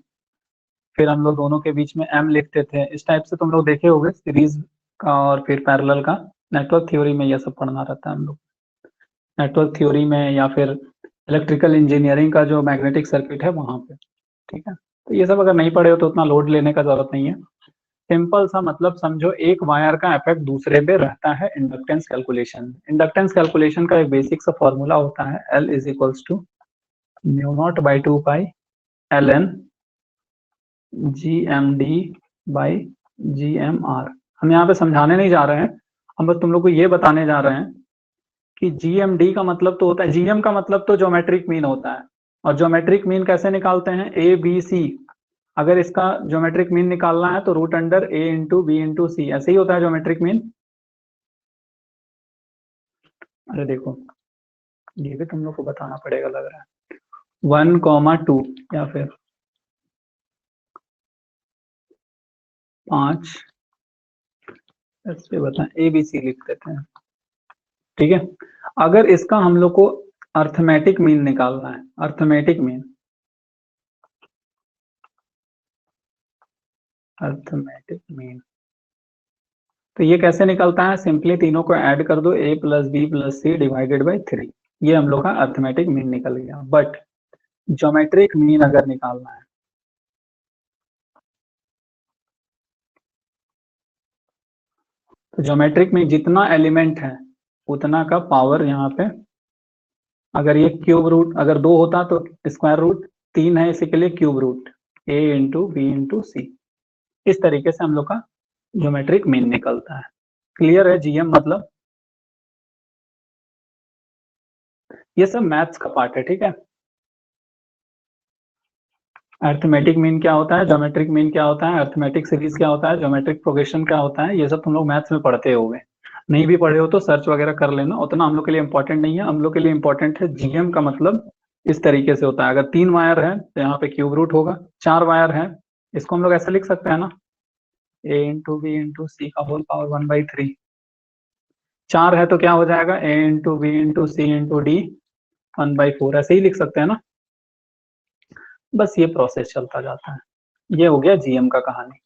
फिर हम लोग दोनों के बीच में m लिखते थे। इस टाइप से तुम लोग देखे होंगे सीरीज का और फिर पैरेलल का। नेटवर्क थ्योरी में ये सब पढ़ना रहता है हम लोग, नेटवर्क थ्योरी में या फिर इलेक्ट्रिकल इंजीनियरिंग का जो मैग्नेटिक सर्किट है वहां पे। ठीक है, तो ये सब अगर नहीं पढ़े हो तो उतना लोड लेने का जरूरत नहीं है। सिंपल सा मतलब समझो, एक वायर का इफेक्ट दूसरे पे रहता है इंडक्टेंस कैलकुलेशन। इंडक्टेंस कैलकुलेशन का एक बेसिक सा फॉर्मूला होता है L is equals to mu not by 2 pi ln GMD by GMR। हम यहाँ पे समझाने नहीं जा रहे हैं, हम बस तुम लोग को ये बताने जा रहे हैं कि GMD का मतलब तो होता है, GM का मतलब तो ज्योमेट्रिक मीन होता है। और ज्योमेट्रिक मीन कैसे निकालते हैं? ABC। अगर इसका ज्योमेट्रिक मीन निकालना है तो root under A into B into C, ऐसे ही होता है ज्योमेट्रिक मीन। अरे देखो, ये भी तुम लोग को बताना पड़ेगा लग रहा है। 1,2 या फिर 5, ऐसे बताएं, ABC लिख देते हैं। ठीक है, अगर इसका हम लोग को अर्थमेटिक मीन निकालना है, अर्थमेटिक मीन, अर्थमेटिक मीन, तो ये कैसे निकलता है? सिंपली तीनों को ऐड कर दो, A plus B plus C divided by 3। ये हम लोग का अर्थमेटिक मीन निकल गया। बट ज्योमेट्रिक मीन अगर निकालना है तो ज्योमेट्रिक में जितना एलिमेंट है उतना का पावर यहाँ पे, अगर ये क्यूब रूट अगर 2 होता तो स्क्वायर रूट, 3 है इसी के लिए cube root A into B into C. इस तरीके से हम लोग का ज्योमेट्रिक मीन निकलता है। क्लियर है? GM मतलब ये सब मैथ्स का पार्ट है। ठीक है, अर्थमेटिक मीन क्या होता है, ज्योमेट्रिक मीन क्या होता है, अर्थमेटिक सीरीज क्या होता है, ज्योमेट्रिक प्रोग्रेशन क्या होता है, ये सब तुम लोग मैथ्स में पढ़ते होगे। नहीं भी पढ़े हो तो सर्च वगैरह कर लेना, उतना हम लोग के लिए इंपॉर्टेंट नहीं है। हम लोग के लिए इंपॉर्टेंट है GM का मतलब इस तरीके से होता है। अगर 3 वायर है तो यहाँ पे क्यूब रूट होगा, 4 वायर है इसको हम लोग ऐसे लिख सकते हैं ना, A इंटू बी इंटू सी का होल पावर 1/3। 4 है तो क्या हो जाएगा? A into B into C into D 1/4, ऐसे ही लिख सकते हैं ना। बस ये प्रोसेस चलता जाता है। ये हो गया GM का कहानी।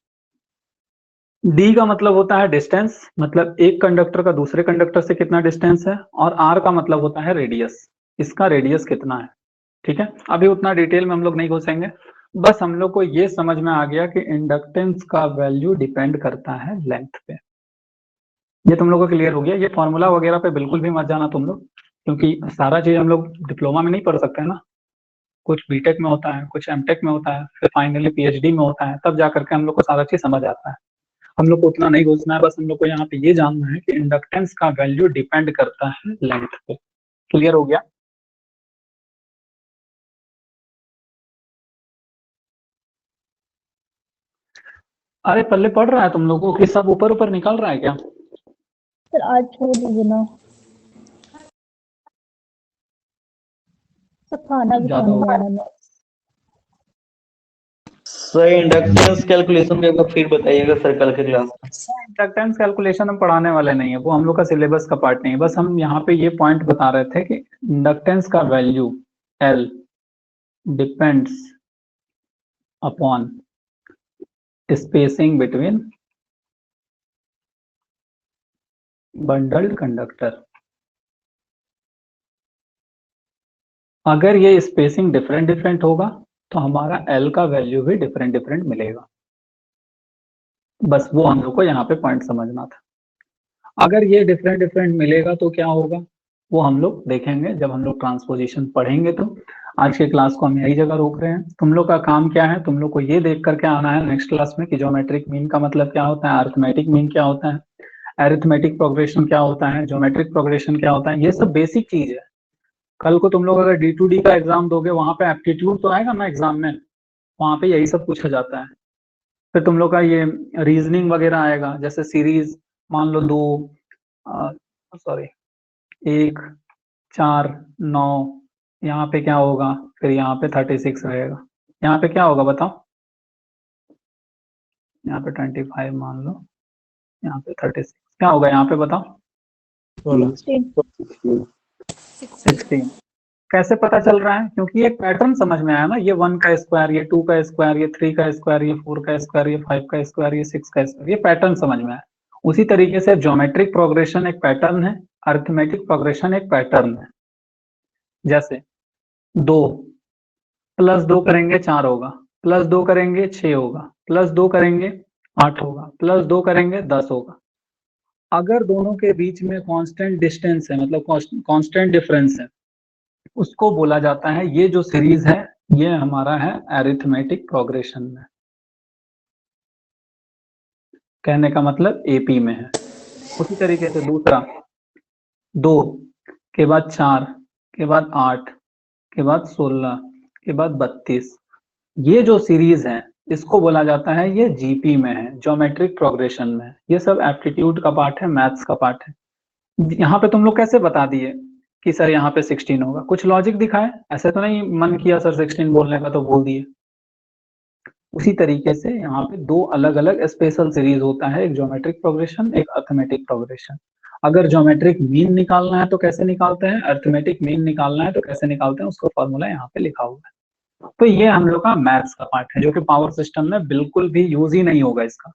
D का मतलब होता है डिस्टेंस, मतलब एक कंडक्टर का दूसरे कंडक्टर से कितना डिस्टेंस है, और R का मतलब होता है रेडियस, इसका रेडियस कितना है। ठीक है, अभी उतना डिटेल में हम लोग नहीं घुसेंगे, बस हम लोग को ये समझ में आ गया कि इंडक्टेंस का वैल्यू डिपेंड करता है लेंथ पे। ये तुम लोग को क्लियर हो गया। ये फॉर्मूला वगैरह पे बिल्कुल भी मत जाना तुम लोग, क्योंकि सारा चीज हम लोग डिप्लोमा में नहीं पढ़ सकते हैं ना। कुछ बीटेक में होता है, कुछ एमटेक में होता है, फिर फाइनली PhD में होता है, तब जाकर के हम लोग को सारा चीज समझ आता है। हम लोग को उतना नहीं घुसना है, बस हम लोग को यहाँ पे ये जानना है कि इंडक्टेंस का वैल्यू डिपेंड करता है लेंथ पे। क्लियर हो गया? अरे पल्ले पढ़ रहा है तुम लोगों को कि सब ऊपर ऊपर निकल रहा है क्या? सर आज छोड़ दीजिए ना, सब खाना भी ज्यादा खाने हो जाना है। सर इंडक्टेंस कैलकुलेशन का एक बार फिर बताइएगा सर कल के क्लास में। इंडक्टेंस कैलकुलेशन हम पढ़ाने वाले नहीं है, वो हम लोग का सिलेबस का पार्ट नहीं है। बस हम यहाँ पे ये पॉइंट बता रहे थे कि इंडक्टेंस का value L depends upon spacing between bundled conductor. अगर ये स्पेसिंग डिफरेंट डिफरेंट होगा तो हमारा L का वैल्यू भी डिफरेंट डिफरेंट मिलेगा। बस वो हम लोग को यहाँ पे पॉइंट समझना था। अगर ये डिफरेंट डिफरेंट मिलेगा तो क्या होगा, वो हम लोग देखेंगे जब हम लोग ट्रांसपोजिशन पढ़ेंगे। तो आज के क्लास को हम यही जगह रोक रहे हैं। तुम लोग का काम क्या है, तुम लोग को ये देख करके आना है नेक्स्ट क्लास में कि ज्योमेट्रिक मीन का मतलब क्या होता है, अर्थमेटिक मीन क्या होता है, अरिथमेटिक प्रोग्रेशन क्या होता है, ज्योमेट्रिक प्रोग्रेशन क्या होता है। ये सब बेसिक चीज है। कल को तुम लोग अगर D2D का एग्जाम दोगे, वहां पे एप्टीट्यूड तो आएगा ना एग्जाम में, वहां पे यही सब पूछा जाता है। फिर तुम लोग का ये रीजनिंग वगैरह आएगा, जैसे सीरीज मान लो 2 सॉरी 1 4 9, यहाँ पे क्या होगा, फिर यहाँ पे 36 रहेगा, यहाँ पे क्या होगा बताओ, यहाँ पे 25 मान लो, यहाँ पे 36 क्या होगा, यहाँ पे बताओ 16। कैसे पता चल रहा है? क्योंकि एक पैटर्न समझ में आया ना, ये 1 का स्क्वायर, ये 2 का स्क्वायर, ये 3 का स्क्वायर, ये 4 का स्क्वायर, ये 5 का स्क्वायर, ये 6 का स्क्वायर, ये पैटर्न समझ में आया। उसी तरीके से ज्योमेट्रिक प्रोग्रेशन एक पैटर्न है, अरिथमेटिक प्रोग्रेशन एक पैटर्न है। जैसे 2 + 2 करेंगे 4 होगा, +2 करेंगे 6 होगा, +2 करेंगे 8 होगा, +2 करेंगे 10 होगा। अगर दोनों के बीच में कांस्टेंट डिस्टेंस है, मतलब कांस्टेंट डिफरेंस है, उसको बोला जाता है, ये जो सीरीज है ये हमारा है अरिथमेटिक प्रोग्रेशन में। कहने का मतलब एपी में है। उसी तरीके से दूसरा 2 के बाद 4 के बाद 8 के बाद 16 के बाद 32, ये जो सीरीज है इसको बोला जाता है, ये जीपी में है, ज्योमेट्रिक प्रोग्रेशन में। ये सब एप्टीट्यूड का पार्ट है, मैथ्स का पार्ट है। यहाँ पे तुम लोग कैसे बता दिए कि सर यहाँ पे 16 होगा? कुछ लॉजिक दिखाए, ऐसे तो नहीं मन किया सर 16 बोलने का तो बोल दिए। उसी तरीके से यहाँ पे दो अलग अलग स्पेशल सीरीज होता है, एक ज्योमेट्रिक प्रोग्रेशन, एक अरिथमेटिक प्रोग्रेशन। अगर ज्योमेट्रिक मीन निकालना है तो कैसे निकालते हैं, अरिथमेटिक मीन निकालना है तो कैसे निकालते हैं, उसका फॉर्मूला यहाँ पे लिखा हुआ है। तो ये हम लोग का मैथ्स का पार्ट है, जो कि पावर सिस्टम में बिल्कुल भी यूज ही नहीं होगा इसका,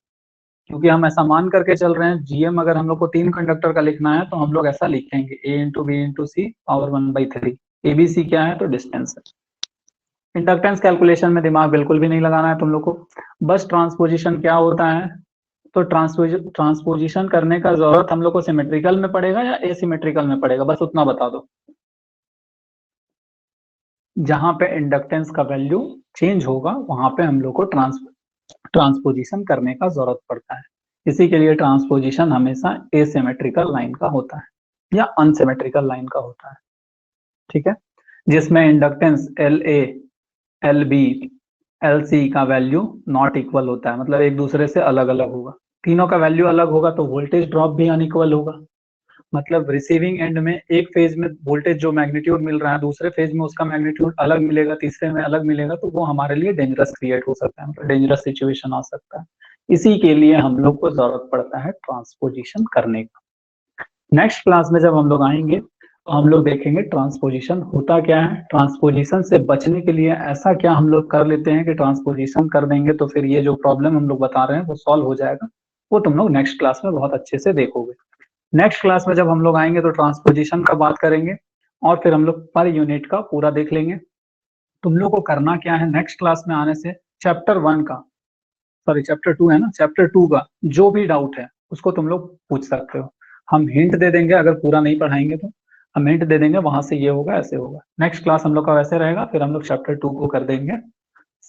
क्योंकि हम ऐसा मान करके चल रहे हैं जीएम अगर हम लोग को 3 कंडक्टर का लिखना है तो हम लोग ऐसा लिखेंगे a × b × c power 1/3। ABC क्या है? तो डिस्टेंस है। इंडक्टेंस कैलकुलेशन में दिमाग बिल्कुल भी नहीं लगाना है तुम लोग को, बस ट्रांसपोजिशन क्या होता है, तो ट्रांसपोजिशन करने का जरूरत हम लोग को सिमेट्रिकल में पड़ेगा या एसिमेट्रिकल में पड़ेगा, बस उतना बता दो। जहां पे इंडक्टेंस का वैल्यू चेंज होगा वहां पे हम लोग को ट्रांसपोजिशन करने का जरूरत पड़ता है। इसी के लिए ट्रांसपोजिशन हमेशा एसिमेट्रिकल लाइन का होता है या अनसिमेट्रिकल लाइन का होता है, ठीक है, जिसमें इंडक्टेंस LA, LB, LC का वैल्यू नॉट इक्वल होता है, मतलब एक दूसरे से अलग अलग होगा। तीनों का वैल्यू अलग होगा तो वोल्टेज ड्रॉप भी अनइक्वल होगा, मतलब रिसीविंग एंड में एक फेज में वोल्टेज जो मैग्नीट्यूड मिल रहा है दूसरे फेज में उसका मैग्नीट्यूड अलग मिलेगा, तीसरे में अलग मिलेगा, तो वो हमारे लिए डेंजरस क्रिएट हो सकता है, मतलब डेंजरस सिचुएशन आ सकता है। इसी के लिए हम लोग को जरूरत पड़ता है ट्रांसपोजिशन करने का। नेक्स्ट क्लास में जब हम लोग आएंगे तो हम लोग देखेंगे ट्रांसपोजिशन होता क्या है, ट्रांसपोजिशन से बचने के लिए ऐसा क्या हम लोग कर लेते हैं कि ट्रांसपोजिशन कर देंगे तो फिर ये जो प्रॉब्लम हम लोग बता रहे हैं वो सॉल्व हो जाएगा, वो तुम लोग नेक्स्ट क्लास में बहुत अच्छे से देखोगे। नेक्स्ट क्लास में जब हम लोग आएंगे तो ट्रांसपोजिशन का बात करेंगे और फिर हम लोग पर यूनिट का पूरा देख लेंगे। तुम लोग को करना क्या है, नेक्स्ट क्लास में आने से चैप्टर 2 है ना, चैप्टर 2 का जो भी डाउट है उसको तुम लोग पूछ सकते हो। हम हिंट दे देंगे, अगर पूरा नहीं पढ़ाएंगे तो हम हिंट दे देंगे, वहां से ये होगा ऐसे होगा। नेक्स्ट क्लास हम लोग का वैसे रहेगा, फिर हम लोग चैप्टर 2 को कर देंगे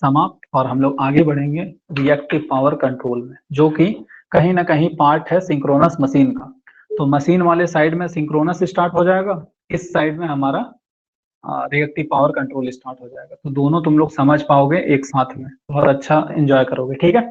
समाप्त और हम लोग आगे बढ़ेंगे रिएक्टिव पावर कंट्रोल में, जो कि कहीं ना कहीं पार्ट है सिंक्रोनस मशीन का। तो मशीन वाले साइड में सिंक्रोनस स्टार्ट हो जाएगा, इस साइड में हमारा रिएक्टिव पावर कंट्रोल स्टार्ट हो जाएगा, तो दोनों तुम लोग समझ पाओगे एक साथ में, बहुत अच्छा एंजॉय करोगे, ठीक है।